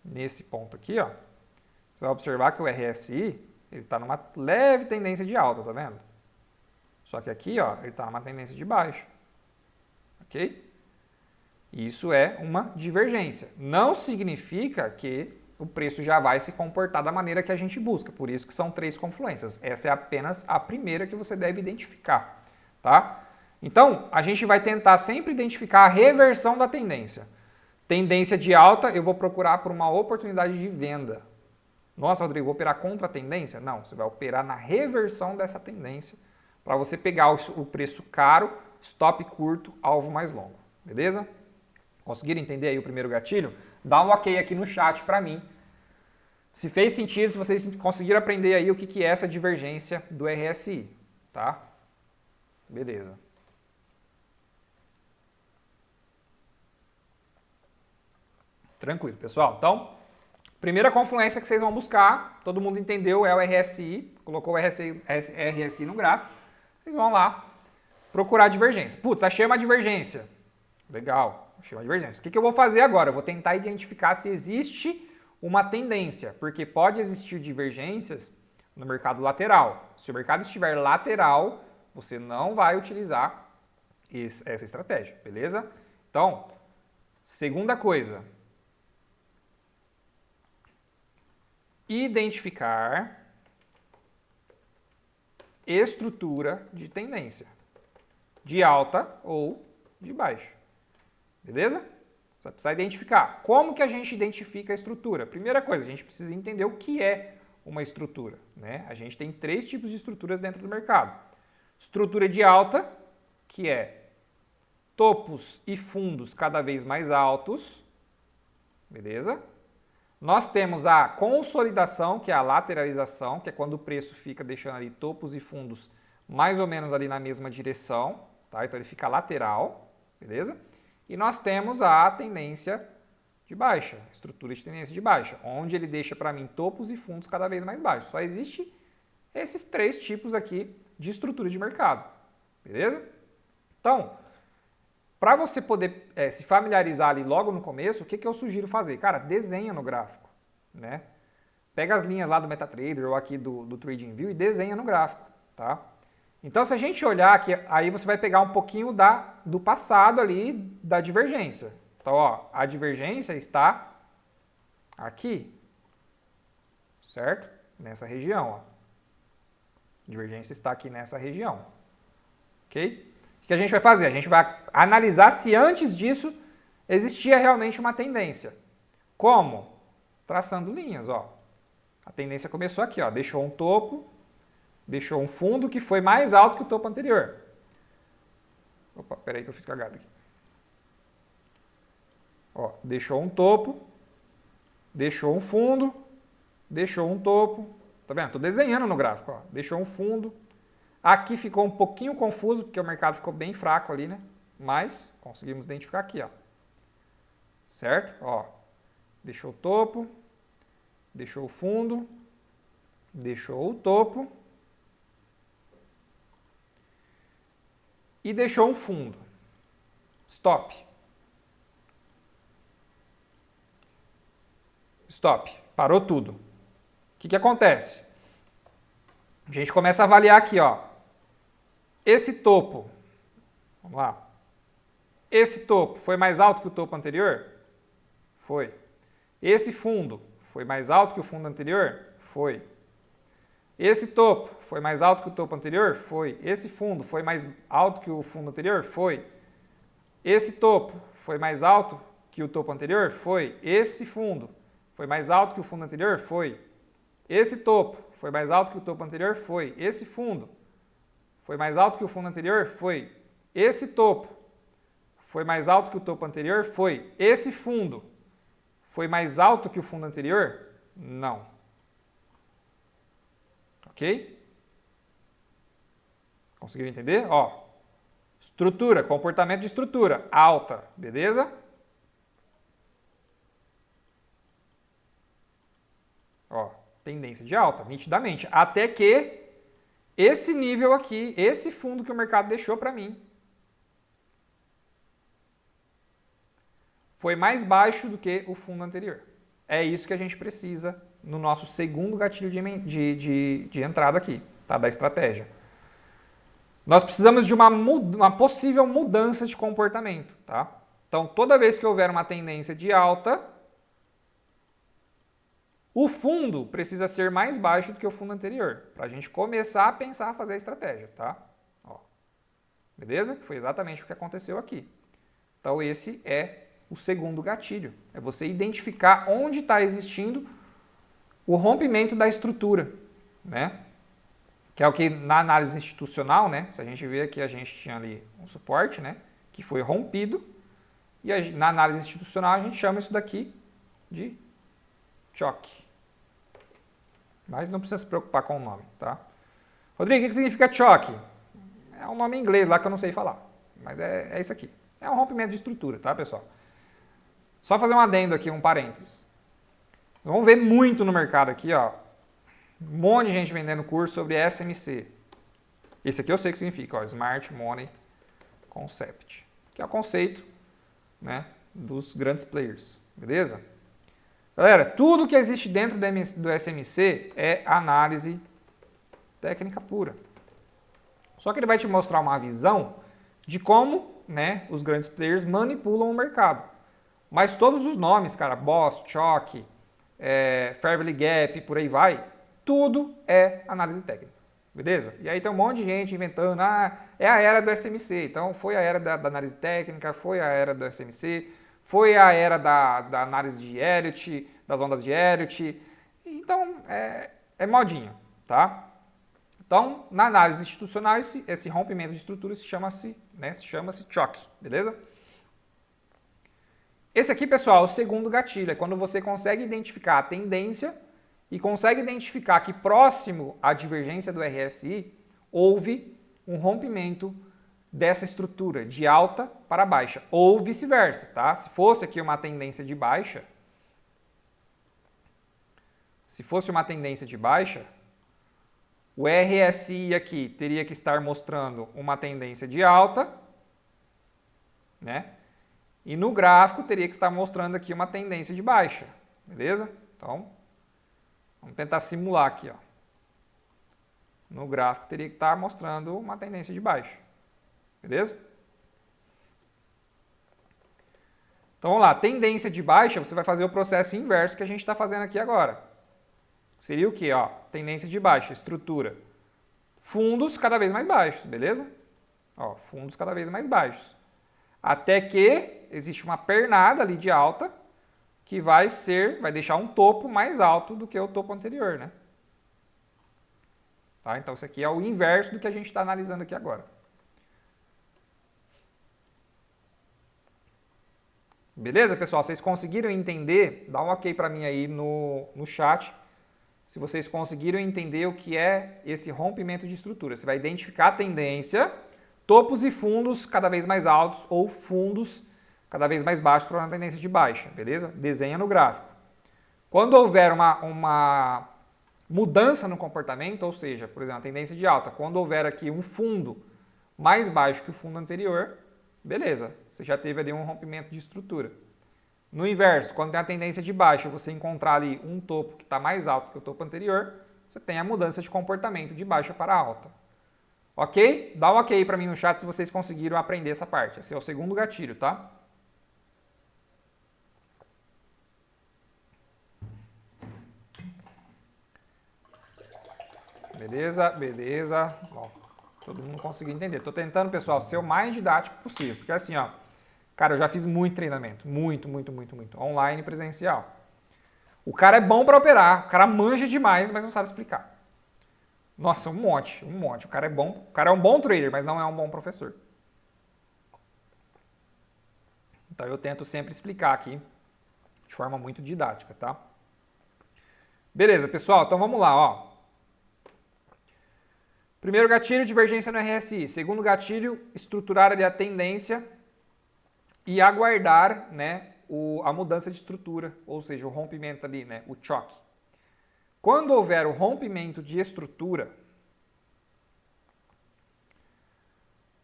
nesse ponto aqui, ó, você vai observar que o RSI ele está numa leve tendência de alta, tá vendo? Só que aqui, ó, ele está numa tendência de baixa, ok? Isso é uma divergência. Não significa que o preço já vai se comportar da maneira que a gente busca. Por isso que são 3 confluências. Essa é apenas a primeira que você deve identificar, tá? Então, a gente vai tentar sempre identificar a reversão da tendência. Tendência de alta, eu vou procurar por uma oportunidade de venda. Nossa, Rodrigo, vou operar contra a tendência? Não, você vai operar na reversão dessa tendência para você pegar o preço caro, stop curto, alvo mais longo. Beleza? Conseguiram entender aí o primeiro gatilho? Dá um ok aqui no chat para mim. Se fez sentido, se vocês conseguiram aprender aí o que é essa divergência do RSI, tá? Beleza. Tranquilo, pessoal. Então, primeira confluência que vocês vão buscar, todo mundo entendeu, é o RSI, colocou o RSI no gráfico, vocês vão lá procurar a divergência. Putz, achei uma divergência. Legal, achei uma divergência. O que eu vou fazer agora? Eu vou tentar identificar se existe uma tendência, porque pode existir divergências no mercado lateral. Se o mercado estiver lateral, você não vai utilizar essa estratégia, beleza? Então, segunda coisa, identificar estrutura de tendência, de alta ou de baixa, beleza? Você vai precisar identificar. Como que a gente identifica a estrutura? Primeira coisa, a gente precisa entender o que é uma estrutura, né? A gente tem 3 tipos de estruturas dentro do mercado. Estrutura de alta, que é topos e fundos cada vez mais altos, beleza? Nós temos a consolidação, que é a lateralização, que é quando o preço fica deixando ali topos e fundos mais ou menos ali na mesma direção, tá? Então ele fica lateral, beleza? E nós temos a tendência de baixa, estrutura de tendência de baixa, onde ele deixa para mim topos e fundos cada vez mais baixos. Só existe esses 3 tipos aqui de estrutura de mercado, beleza? Então, para você poder se familiarizar ali logo no começo, o que eu sugiro fazer? Cara, desenha no gráfico, né? Pega as linhas lá do MetaTrader ou aqui do TradingView e desenha no gráfico, tá? Então, se a gente olhar aqui, aí você vai pegar um pouquinho do passado ali, da divergência. Então, ó, a divergência está aqui, certo? Nessa região, ó. A divergência está aqui nessa região, ok? O que a gente vai fazer? A gente vai analisar se antes disso existia realmente uma tendência. Como? Traçando linhas, ó. A tendência começou aqui, ó, deixou um topo, deixou um fundo que foi mais alto que o topo anterior. Opa, peraí que eu fiz cagada aqui. Ó, deixou um topo, deixou um fundo, deixou um topo. Tá vendo? Estou desenhando no gráfico, ó. Deixou um fundo. Aqui ficou um pouquinho confuso, porque o mercado ficou bem fraco ali, né? Mas conseguimos identificar aqui, ó. Certo? Ó, deixou o topo, deixou o fundo, deixou o topo e deixou um fundo. Stop. Stop. Parou tudo. O que acontece? A gente começa a avaliar aqui, ó. Esse topo, vamos lá. Esse topo foi mais alto que o topo anterior? Foi. Esse fundo foi mais alto que o fundo anterior? Foi. Esse topo foi mais alto que o topo anterior? Foi. Esse fundo foi mais alto que o fundo anterior? Foi. Esse topo foi mais alto que o topo anterior? Foi. Esse fundo foi mais alto que o fundo anterior? Foi. Esse topo foi mais alto que o topo anterior? Foi. Esse fundo foi mais alto que o fundo anterior? Foi. Esse topo foi mais alto que o topo anterior? Foi. Esse fundo foi mais alto que o fundo anterior? Não. Ok? Conseguiram entender? Ó, estrutura, comportamento de estrutura, alta, beleza? Ó, tendência de alta, nitidamente. Até que esse nível aqui, esse fundo que o mercado deixou para mim, foi mais baixo do que o fundo anterior. É isso que a gente precisa no nosso segundo gatilho de entrada aqui, tá? Da estratégia. Nós precisamos de uma possível mudança de comportamento, tá? Então, toda vez que houver uma tendência de alta, o fundo precisa ser mais baixo do que o fundo anterior, para a gente começar a pensar a fazer a estratégia, tá? Ó, beleza? Foi exatamente o que aconteceu aqui. Então, esse é o segundo gatilho. É você identificar onde está existindo o rompimento da estrutura, né? Que é o que na análise institucional, né? Se a gente vê aqui, a gente tinha ali um suporte, né? Que foi rompido. E na análise institucional a gente chama isso daqui de choque. Mas não precisa se preocupar com o nome, tá? Rodrigo, o que significa choque? É um nome em inglês lá que eu não sei falar. Mas é isso aqui. É um rompimento de estrutura, tá, pessoal? Só fazer um adendo aqui, um parênteses. Vamos ver muito no mercado aqui, ó. Um monte de gente vendendo curso sobre SMC. Esse aqui eu sei o que significa, ó, Smart Money Concept. Que é o conceito, né, dos grandes players, beleza? Galera, tudo que existe dentro do SMC é análise técnica pura. Só que ele vai te mostrar uma visão de como, né, os grandes players manipulam o mercado. Mas todos os nomes, cara, Boss, Choque, Fair Value Gap, por aí vai, tudo é análise técnica, beleza? E aí tem um monte de gente inventando, é a era do SMC, então foi a era da análise técnica, foi a era do SMC, foi a era da análise de Elliott, das ondas de Elliott, então é modinha, tá? Então, na análise institucional, esse rompimento de estrutura se chama-se choque, beleza? Esse aqui, pessoal, é o segundo gatilho, é quando você consegue identificar a tendência e consegue identificar que próximo à divergência do RSI, houve um rompimento dessa estrutura, de alta para baixa, ou vice-versa, tá? Se fosse aqui uma tendência de baixa, o RSI aqui teria que estar mostrando uma tendência de alta, né? E no gráfico teria que estar mostrando aqui uma tendência de baixa, beleza? Então, vamos tentar simular aqui, ó. No gráfico teria que estar mostrando uma tendência de baixa, beleza? Então, vamos lá. Tendência de baixa, você vai fazer o processo inverso que a gente está fazendo aqui agora. Seria o quê? Ó, tendência de baixa, estrutura. Fundos cada vez mais baixos, beleza? Ó, fundos cada vez mais baixos. Até que existe uma pernada ali de alta que vai deixar um topo mais alto do que o topo anterior, né? Tá? Então, isso aqui é o inverso do que a gente está analisando aqui agora. Beleza, pessoal? Vocês conseguiram entender? Dá um ok para mim aí no chat. Se vocês conseguiram entender o que é esse rompimento de estrutura. Você vai identificar a tendência, topos e fundos cada vez mais altos ou fundos cada vez mais baixos para uma tendência de baixa, beleza? Desenha no gráfico. Quando houver uma mudança no comportamento, ou seja, por exemplo, a tendência de alta, quando houver aqui um fundo mais baixo que o fundo anterior, beleza, você já teve ali um rompimento de estrutura. No inverso, quando tem a tendência de baixa, você encontrar ali um topo que está mais alto que o topo anterior, você tem a mudança de comportamento de baixa para alta. Ok? Dá um ok para mim no chat se vocês conseguiram aprender essa parte. Esse é o segundo gatilho, tá? Beleza, beleza. Bom, todo mundo conseguiu entender. Estou tentando, pessoal, ser o mais didático possível. Porque assim, ó, cara, eu já fiz muito treinamento. Muito. Online e presencial. O cara é bom para operar, o cara manja demais, mas não sabe explicar. Nossa, um monte. O cara é bom, o cara é um bom trader, mas não é um bom professor. Então eu tento sempre explicar aqui de forma muito didática, tá? Beleza, pessoal, então vamos lá, ó. Primeiro gatilho, divergência no RSI. Segundo gatilho, estruturar ali a tendência e aguardar, né, a mudança de estrutura, ou seja, o rompimento ali, né, o choque. Quando houver o rompimento de estrutura,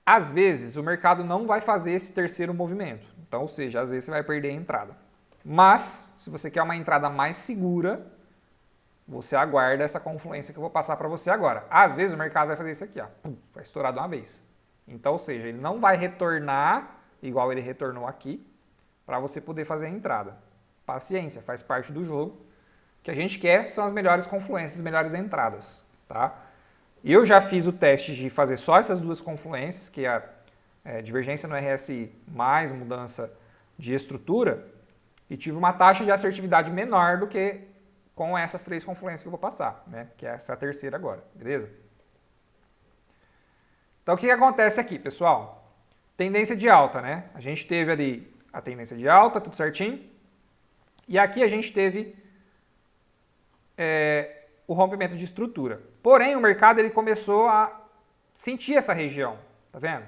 às vezes o mercado não vai fazer esse terceiro movimento. Então, ou seja, às vezes você vai perder a entrada. Mas, se você quer uma entrada mais segura, você aguarda essa confluência que eu vou passar para você agora. Às vezes o mercado vai fazer isso aqui, ó, vai estourar de uma vez. Então, ou seja, ele não vai retornar igual ele retornou aqui para você poder fazer a entrada. Paciência, faz parte do jogo. O que a gente quer são as melhores confluências, as melhores entradas, tá? Eu já fiz o teste de fazer só essas duas confluências, que é a divergência no RSI mais mudança de estrutura, e tive uma taxa de assertividade menor do que com essas três confluências que eu vou passar, né? Que é essa terceira agora, beleza? Então, o que acontece aqui, pessoal? Tendência de alta, né? A gente teve ali a tendência de alta, tudo certinho. E aqui a gente teve o rompimento de estrutura. Porém, o mercado ele começou a sentir essa região, tá vendo?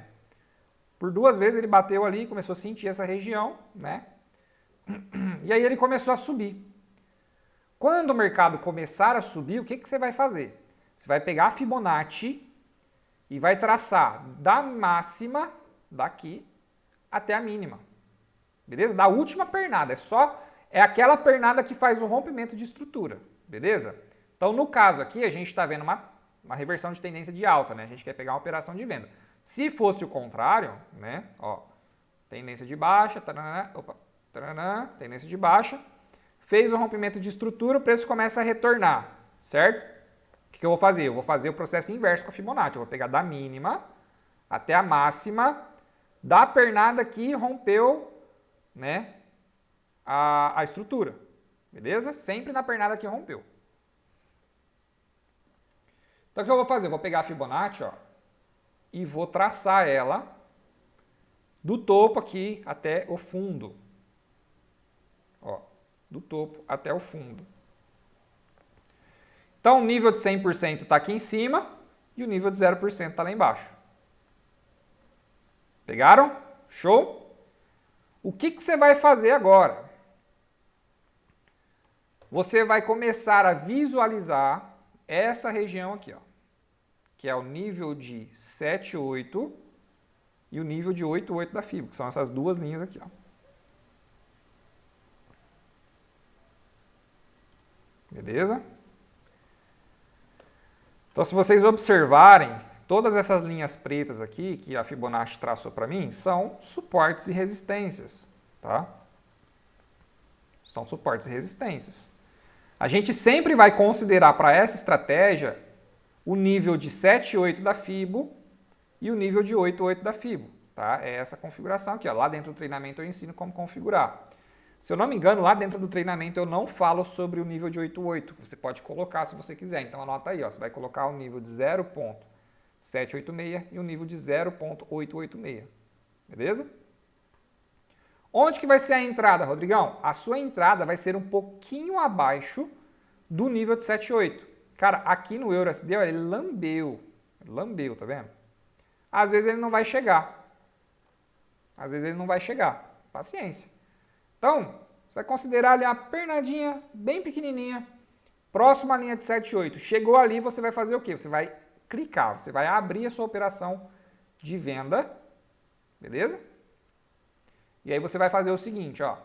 Por duas vezes ele bateu ali, começou a sentir essa região, né? E aí ele começou a subir. Quando o mercado começar a subir, o que você vai fazer? Você vai pegar a Fibonacci e vai traçar da máxima, daqui, até a mínima. Beleza? Da última pernada. É aquela pernada que faz o rompimento de estrutura. Beleza? Então, no caso aqui, a gente está vendo uma reversão de tendência de alta, né? A gente quer pegar uma operação de venda. Se fosse o contrário, né? Ó, tendência de baixa, taranã, opa, taranã, tendência de baixa, fez o rompimento de estrutura, o preço começa a retornar, certo? O que eu vou fazer? Eu vou fazer o processo inverso com a Fibonacci. Eu vou pegar da mínima até a máxima, da pernada que rompeu, né, a estrutura, beleza? Sempre na pernada que rompeu. Então o que eu vou fazer? Eu vou pegar a Fibonacci, ó, e vou traçar ela do topo aqui até o fundo. Ó, do topo até o fundo. Então o nível de 100% está aqui em cima e o nível de 0% está lá embaixo. Pegaram? Show? O que você vai fazer agora? Você vai começar a visualizar essa região aqui, ó, que é o nível de 7,8 e o nível de 8,8 da Fibo, que são essas duas linhas aqui, ó. Beleza? Então, se vocês observarem, todas essas linhas pretas aqui, que a Fibonacci traçou para mim, são suportes e resistências, tá? São suportes e resistências. A gente sempre vai considerar para essa estratégia o nível de 7,8 da Fibo e o nível de 8,8 da Fibo, tá? É essa configuração aqui, ó. Lá dentro do treinamento eu ensino como configurar. Se eu não me engano, lá dentro do treinamento eu não falo sobre o nível de 8,8. Você pode colocar se você quiser. Então anota aí, ó. Você vai colocar o nível de 0,786 e o nível de 0,886. Beleza? Onde que vai ser a entrada, Rodrigão? A sua entrada vai ser um pouquinho abaixo do nível de 7,8. Cara, aqui no EURUSD, ó, ele lambeu. Lambeu, tá vendo? Às vezes ele não vai chegar. Às vezes ele não vai chegar. Paciência. Então, você vai considerar ali uma pernadinha bem pequenininha, próxima à linha de 7,8. Chegou ali, você vai fazer o quê? Você vai clicar, você vai abrir a sua operação de venda, beleza? E aí você vai fazer o seguinte, ó.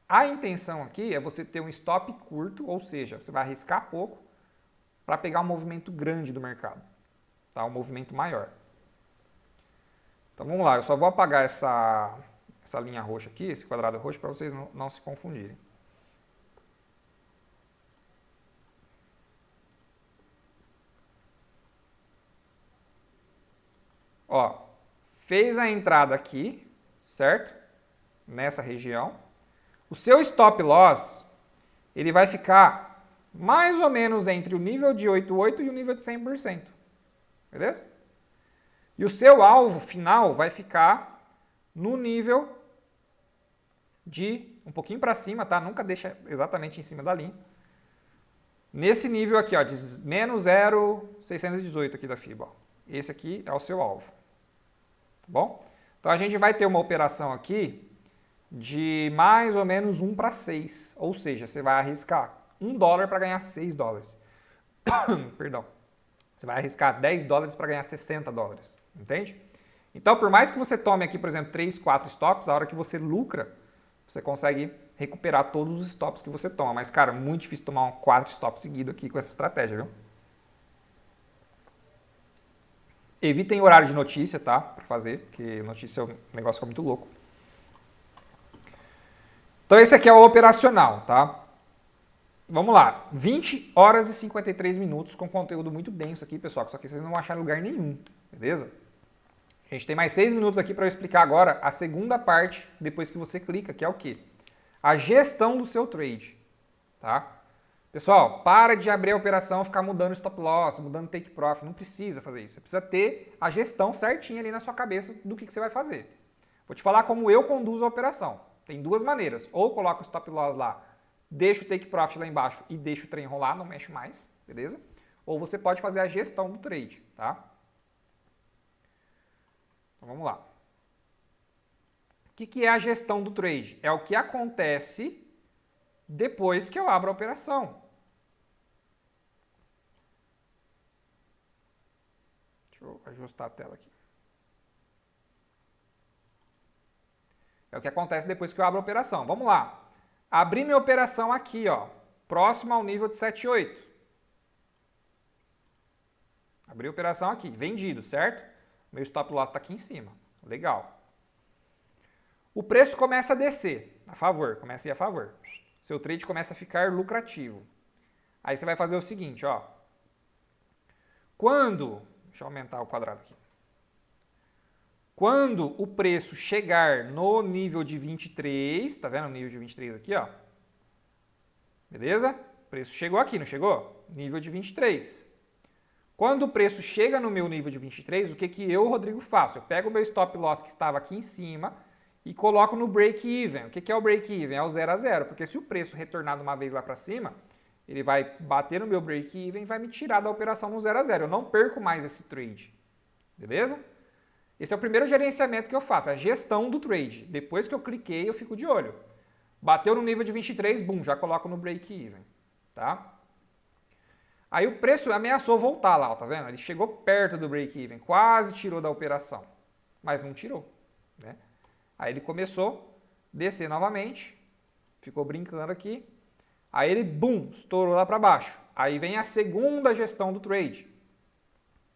A intenção aqui é você ter um stop curto, ou seja, você vai arriscar pouco para pegar um movimento grande do mercado, tá? Um movimento maior. Então vamos lá, eu só vou apagar essa linha roxa aqui, esse quadrado roxo, para vocês não se confundirem. Ó, fez a entrada aqui, certo? Nessa região. O seu stop loss, ele vai ficar mais ou menos entre o nível de 8,8 e o nível de 100%. Beleza? E o seu alvo final vai ficar no nível de um pouquinho para cima, tá? Nunca deixa exatamente em cima da linha. Nesse nível aqui, ó, de menos 0,618 aqui da FIBA. Ó. Esse aqui é o seu alvo. Tá bom? Então a gente vai ter uma operação aqui de mais ou menos 1 para 6. Ou seja, você vai arriscar $1 para ganhar $6. Perdão. Você vai arriscar $10 para ganhar $60. Entende? Então, por mais que você tome aqui, por exemplo, 3, 4 stops, a hora que você lucra, você consegue recuperar todos os stops que você toma. Mas, cara, muito difícil tomar 4 stops seguidos aqui com essa estratégia, viu? Evitem horário de notícia, tá? Para fazer, porque notícia é um negócio que é muito louco. Então, esse aqui é o operacional, tá? Vamos lá. 20 horas e 53 minutos com conteúdo muito denso aqui, pessoal. Só que vocês não vão achar em lugar nenhum, beleza? A gente tem mais 6 minutos aqui para eu explicar agora a segunda parte, depois que você clica, que é o quê? A gestão do seu trade, tá? Pessoal, para de abrir a operação, ficar mudando stop loss, mudando take profit, não precisa fazer isso. Você precisa ter a gestão certinha ali na sua cabeça do que você vai fazer. Vou te falar como eu conduzo a operação. Tem duas maneiras, ou coloco o stop loss lá, deixo o take profit lá embaixo e deixo o trem rolar, não mexe mais, beleza? Ou você pode fazer a gestão do trade, tá? Então vamos lá. O que é a gestão do trade? É o que acontece depois que eu abro a operação. Deixa eu ajustar a tela aqui. É o que acontece depois que eu abro a operação. Vamos lá. Abri minha operação aqui, ó, próximo ao nível de 7,8. Abri a operação aqui, vendido, certo? Meu stop loss está aqui em cima. Legal. O preço começa a descer, a favor, começa a ir a favor. Seu trade começa a ficar lucrativo. Aí você vai fazer o seguinte, ó. Deixa eu aumentar o quadrado aqui. Quando o preço chegar no nível de 23, tá vendo o nível de 23 aqui, ó? Beleza? O preço chegou aqui, não chegou? Nível de 23. Quando o preço chega no meu nível de 23, o que que eu, Rodrigo, faço? Eu pego o meu stop loss que estava aqui em cima e coloco no break-even. O que que é o break-even? É o 0 a 0, porque se o preço retornar de uma vez lá para cima, ele vai bater no meu break-even e vai me tirar da operação no 0 a 0. Eu não perco mais esse trade. Beleza? Esse é o primeiro gerenciamento que eu faço, a gestão do trade. Depois que eu cliquei, eu fico de olho. Bateu no nível de 23, bum, já coloco no break-even. Tá? Aí o preço ameaçou voltar lá, ó, tá vendo? Ele chegou perto do break-even, quase tirou da operação, mas não tirou. Né? Aí ele começou a descer novamente, ficou brincando aqui. Aí ele, bum, estourou lá para baixo. Aí vem a segunda gestão do trade,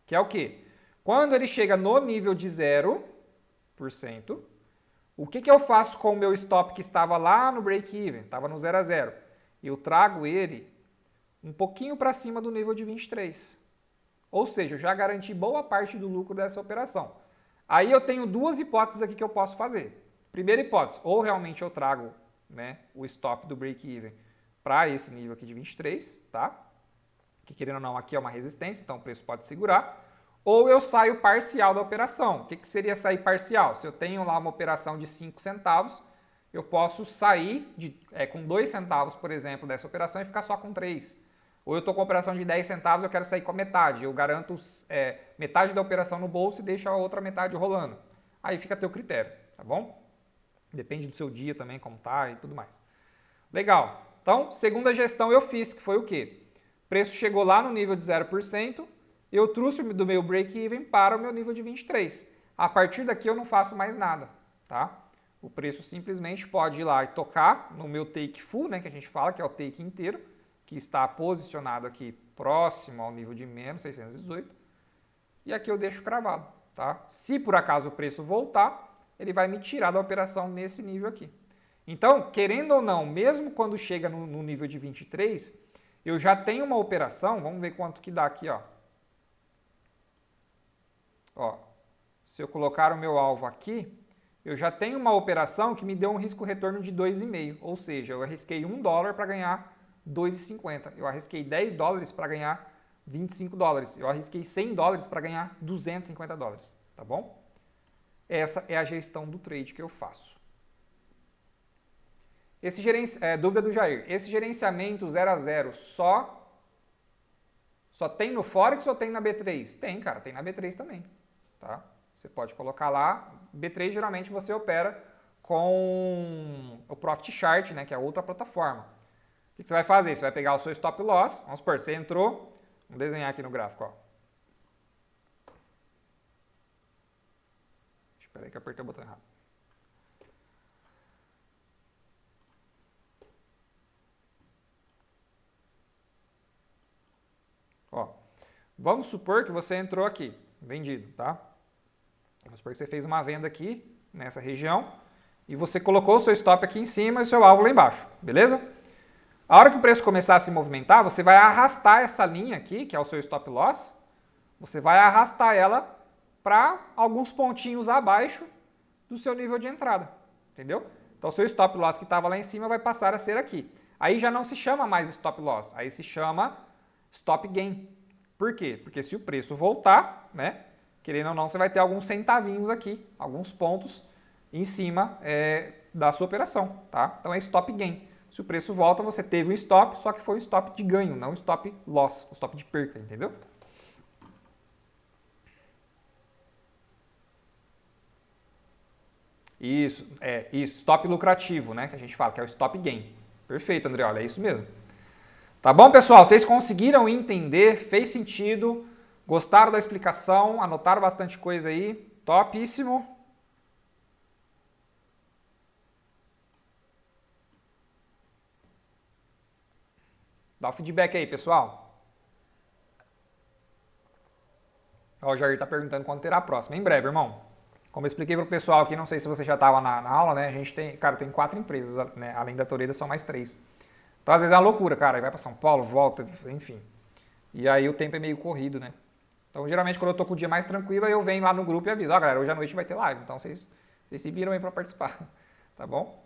que é o quê? Quando ele chega no nível de 0%, o que que eu faço com o meu stop que estava lá no break-even? Estava no 0 a 0. Eu trago ele um pouquinho para cima do nível de 23. Ou seja, eu já garanti boa parte do lucro dessa operação. Aí eu tenho duas hipóteses aqui que eu posso fazer. Primeira hipótese, ou realmente eu trago, né, o stop do break-even para esse nível aqui de 23, tá? Que querendo ou não, aqui é uma resistência, então o preço pode segurar. Ou eu saio parcial da operação. O que que seria sair parcial? Se eu tenho lá uma operação de 5 centavos, eu posso sair com 2 centavos, por exemplo, dessa operação e ficar só com 3. Ou eu estou com uma operação de 10 centavos, eu quero sair com a metade. Eu garanto metade da operação no bolso e deixo a outra metade rolando. Aí fica a teu critério, tá bom? Depende do seu dia também, como tá e tudo mais. Legal. Então, segunda gestão eu fiz, que foi o quê? O preço chegou lá no nível de 0%, eu trouxe do meu break-even para o meu nível de 23. A partir daqui eu não faço mais nada, tá? O preço simplesmente pode ir lá e tocar no meu take full, né, que a gente fala que é o take inteiro, que está posicionado aqui próximo ao nível de menos 618, e aqui eu deixo cravado, tá? Se por acaso o preço voltar, ele vai me tirar da operação nesse nível aqui. Então, querendo ou não, mesmo quando chega no nível de 23, eu já tenho uma operação, vamos ver quanto que dá aqui, ó. Ó, se eu colocar o meu alvo aqui, eu já tenho uma operação que me deu um risco-retorno de 2,5, ou seja, eu arrisquei $1 para ganhar 2,50. Eu arrisquei $10 para ganhar $25. Eu arrisquei $100 para ganhar $250, tá bom? Essa é a gestão do trade que eu faço. Dúvida do Jair. Esse gerenciamento 0 a 0 só tem no Forex ou tem na B3? Tem, cara, tem na B3 também. Tá? Você pode colocar lá. B3 geralmente você opera com o Profit Chart, né, que é outra plataforma. O que você vai fazer? Você vai pegar o seu stop loss. Vamos supor, você entrou. Vamos desenhar aqui no gráfico. Ó. Espera aí que eu apertei o botão errado. Ó, vamos supor que você entrou aqui, vendido, tá? Vamos supor que você fez uma venda aqui, nessa região, e você colocou o seu stop aqui em cima e o seu alvo lá embaixo, beleza? A hora que o preço começar a se movimentar, você vai arrastar essa linha aqui, que é o seu stop loss, você vai arrastar ela para alguns pontinhos abaixo do seu nível de entrada, entendeu? Então, o seu stop loss que estava lá em cima vai passar a ser aqui. Aí já não se chama mais stop loss, aí se chama stop gain. Por quê? Porque se o preço voltar, né, querendo ou não, você vai ter alguns centavinhos aqui, alguns pontos em cima da sua operação, tá? Então é stop gain. Se o preço volta, você teve um stop, só que foi um stop de ganho, não um stop loss, um stop de perca, entendeu? Isso, stop lucrativo, né, que a gente fala, que é o stop gain. Perfeito, André, olha, é isso mesmo. Tá bom, pessoal? Vocês conseguiram entender? Fez sentido? Gostaram da explicação? Anotaram bastante coisa aí? Topíssimo! Dá o feedback aí, pessoal. Ó, o Jair está perguntando quando terá a próxima. Em breve, irmão. Como eu expliquei para o pessoal aqui, não sei se você já estava na aula, né? A gente tem, cara, tem 4 empresas, né? Além da Toreda, são mais 3. Então, às vezes é uma loucura, cara. Aí vai para São Paulo, volta, enfim. E aí o tempo é meio corrido, né? Então, geralmente, quando eu tô com o dia mais tranquilo, eu venho lá no grupo e aviso. Ó, galera, hoje à noite vai ter live. Então, vocês se viram aí para participar. Tá bom?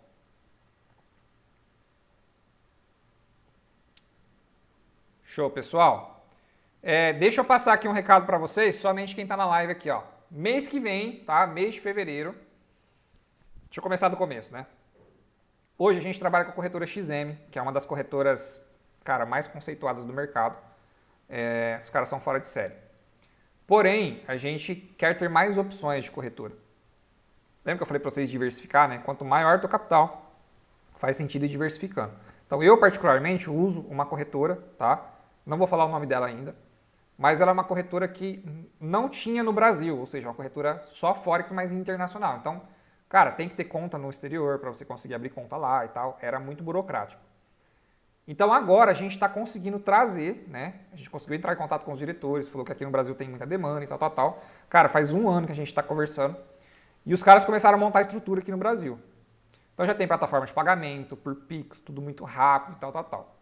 Show, pessoal. Deixa eu passar aqui um recado para vocês, somente quem está na live aqui, ó. Mês que vem, tá? Mês de fevereiro. Deixa eu começar do começo, né? Hoje a gente trabalha com a corretora XM, que é uma das corretoras, cara, mais conceituadas do mercado. Os caras são fora de série. Porém, a gente quer ter mais opções de corretora. Lembra que eu falei para vocês diversificar, né? Quanto maior o teu capital, faz sentido ir diversificando. Então, eu particularmente uso uma corretora, tá? Não vou falar o nome dela ainda, mas ela é uma corretora que não tinha no Brasil, ou seja, uma corretora só Forex, mas internacional. Então, cara, tem que ter conta no exterior para você conseguir abrir conta lá e tal. Era muito burocrático. Então, agora a gente está conseguindo trazer, né? A gente conseguiu entrar em contato com os diretores, falou que aqui no Brasil tem muita demanda e tal, tal, tal. Cara, faz um ano que a gente está conversando e os caras começaram a montar a estrutura aqui no Brasil. Então, já tem plataforma de pagamento, por Pix, tudo muito rápido e tal, tal, tal.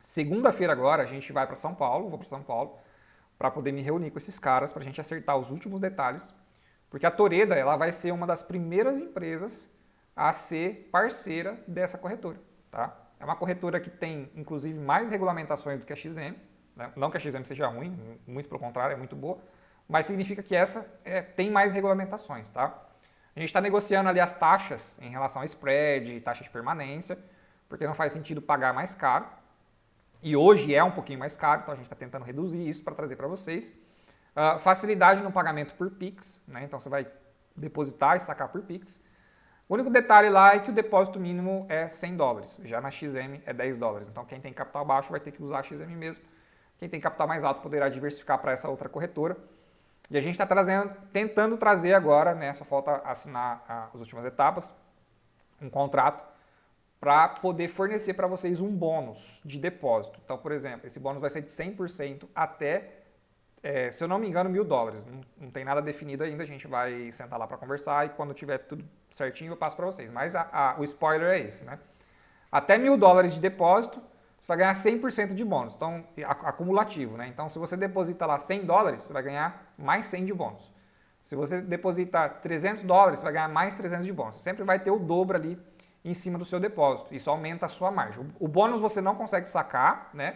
Segunda-feira agora a gente vai para São Paulo, vou para São Paulo, para poder me reunir com esses caras, para a gente acertar os últimos detalhes, porque a Toreda ela vai ser uma das primeiras empresas a ser parceira dessa corretora, tá? É uma corretora que tem, inclusive, mais regulamentações do que a XM, né? Não que a XM seja ruim, muito pelo contrário, é muito boa, mas significa que essa tem mais regulamentações, tá? A gente está negociando ali as taxas em relação a spread, taxa de permanência, porque não faz sentido pagar mais caro. E hoje é um pouquinho mais caro, então a gente está tentando reduzir isso para trazer para vocês. Facilidade no pagamento por Pix, né? Então você vai depositar e sacar por Pix. O único detalhe lá é que o depósito mínimo é $100, já na XM é $10. Então quem tem capital baixo vai ter que usar a XM mesmo. Quem tem capital mais alto poderá diversificar para essa outra corretora. E a gente está tentando trazer agora, né? Só falta assinar as últimas etapas, um contrato para poder fornecer para vocês um bônus de depósito. Então, por exemplo, esse bônus vai ser de 100% até, se eu não me engano, $1.000. Não tem nada definido ainda, a gente vai sentar lá para conversar e quando tiver tudo certinho eu passo para vocês. Mas o spoiler é esse, né? Até $1.000 de depósito, você vai ganhar 100% de bônus, então acumulativo, né? Então, se você deposita lá $100, você vai ganhar mais 100 de bônus. Se você depositar $300, você vai ganhar mais 300 de bônus. Você sempre vai ter o dobro ali em cima do seu depósito. Isso aumenta a sua margem. O bônus você não consegue sacar, né?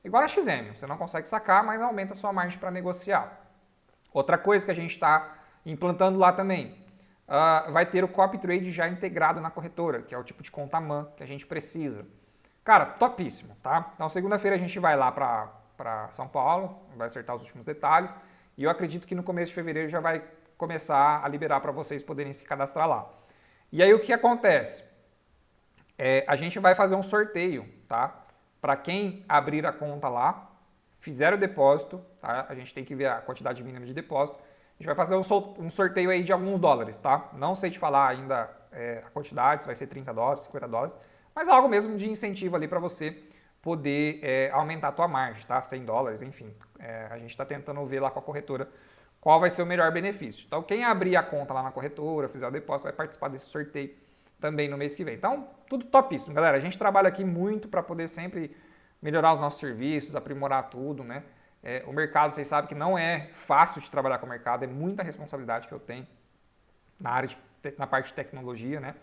Igual a XM, você não consegue sacar, mas aumenta a sua margem para negociar. Outra coisa que a gente está implantando lá também, vai ter o copy trade já integrado na corretora, que é o tipo de conta MAN que a gente precisa. Cara, topíssimo, tá? Então, segunda-feira a gente vai lá para São Paulo, vai acertar os últimos detalhes, e eu acredito que no começo de fevereiro já vai começar a liberar para vocês poderem se cadastrar lá. E aí o que acontece? A gente vai fazer um sorteio, tá? Para quem abrir a conta lá, fizer o depósito, tá? A gente tem que ver a quantidade mínima de depósito. A gente vai fazer um sorteio aí de alguns dólares, tá? Não sei te falar ainda a quantidade, se vai ser $30, $50, mas algo mesmo de incentivo ali para você poder aumentar a tua margem, tá? $100, enfim. A gente está tentando ver lá com a corretora qual vai ser o melhor benefício. Então, quem abrir a conta lá na corretora, fizer o depósito, vai participar desse sorteio também no mês que vem. Então, tudo topíssimo, galera. A gente trabalha aqui muito para poder sempre melhorar os nossos serviços, aprimorar tudo, né? O mercado, vocês sabem que não é fácil de trabalhar com o mercado, é muita responsabilidade que eu tenho na parte de tecnologia, né?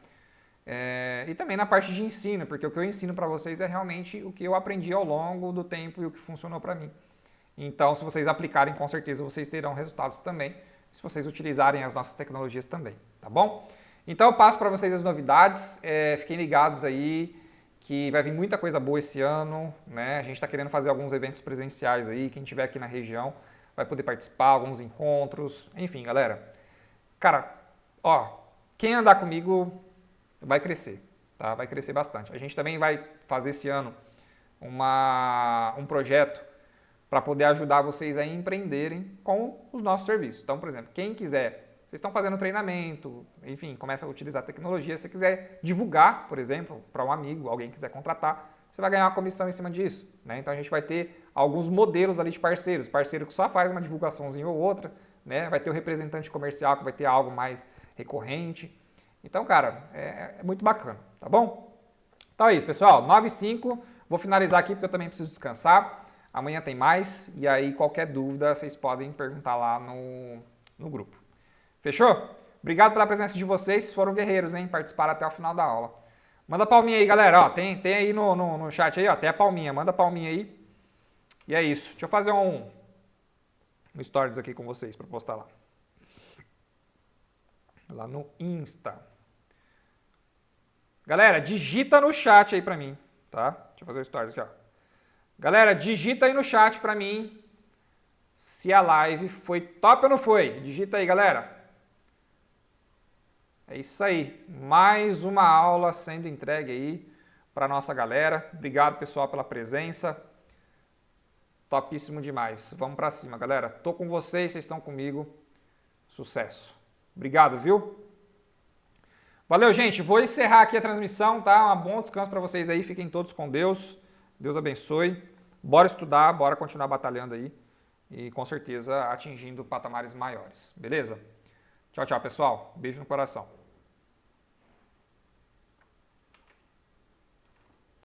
E também na parte de ensino, porque o que eu ensino para vocês é realmente o que eu aprendi ao longo do tempo e o que funcionou para mim. Então, se vocês aplicarem, com certeza vocês terão resultados também, se vocês utilizarem as nossas tecnologias também, tá bom? Então eu passo para vocês as novidades, fiquem ligados aí que vai vir muita coisa boa esse ano, né? A gente está querendo fazer alguns eventos presenciais aí, quem estiver aqui na região vai poder participar, alguns encontros, enfim, galera. Cara, ó, quem andar comigo vai crescer, tá? Vai crescer bastante. A gente também vai fazer esse ano um projeto para poder ajudar vocês a empreenderem com os nossos serviços. Então, por exemplo, quem quiser... Vocês estão fazendo treinamento, enfim, começa a utilizar a tecnologia. Se você quiser divulgar, por exemplo, para um amigo, alguém quiser contratar, você vai ganhar uma comissão em cima disso, né? Então a gente vai ter alguns modelos ali de parceiros. Parceiro que só faz uma divulgaçãozinha ou outra, né? Vai ter o representante comercial que vai ter algo mais recorrente. Então, cara, é muito bacana, tá bom? Então é isso, pessoal. 9h05. Vou finalizar aqui porque eu também preciso descansar. Amanhã tem mais. E aí, qualquer dúvida, vocês podem perguntar lá no grupo. Fechou? Obrigado pela presença de vocês. Foram guerreiros, hein? Participaram até o final da aula. Manda palminha aí, galera. Ó, tem aí no chat aí, ó. Tem a palminha. Manda palminha aí. E é isso. Deixa eu fazer um stories aqui com vocês para postar lá. Lá no Insta. Galera, digita no chat aí pra mim, tá? Deixa eu fazer o stories aqui, ó. Galera, digita aí no chat pra mim se a live foi top ou não foi. Digita aí, galera. É isso aí. Mais uma aula sendo entregue aí pra nossa galera. Obrigado, pessoal, pela presença. Topíssimo demais. Vamos pra cima, galera. Tô com vocês estão comigo. Sucesso. Obrigado, viu? Valeu, gente. Vou encerrar aqui a transmissão, tá? Um bom descanso para vocês aí. Fiquem todos com Deus. Deus abençoe. Bora estudar, bora continuar batalhando aí. E com certeza atingindo patamares maiores. Beleza? Tchau, tchau, pessoal. Beijo no coração.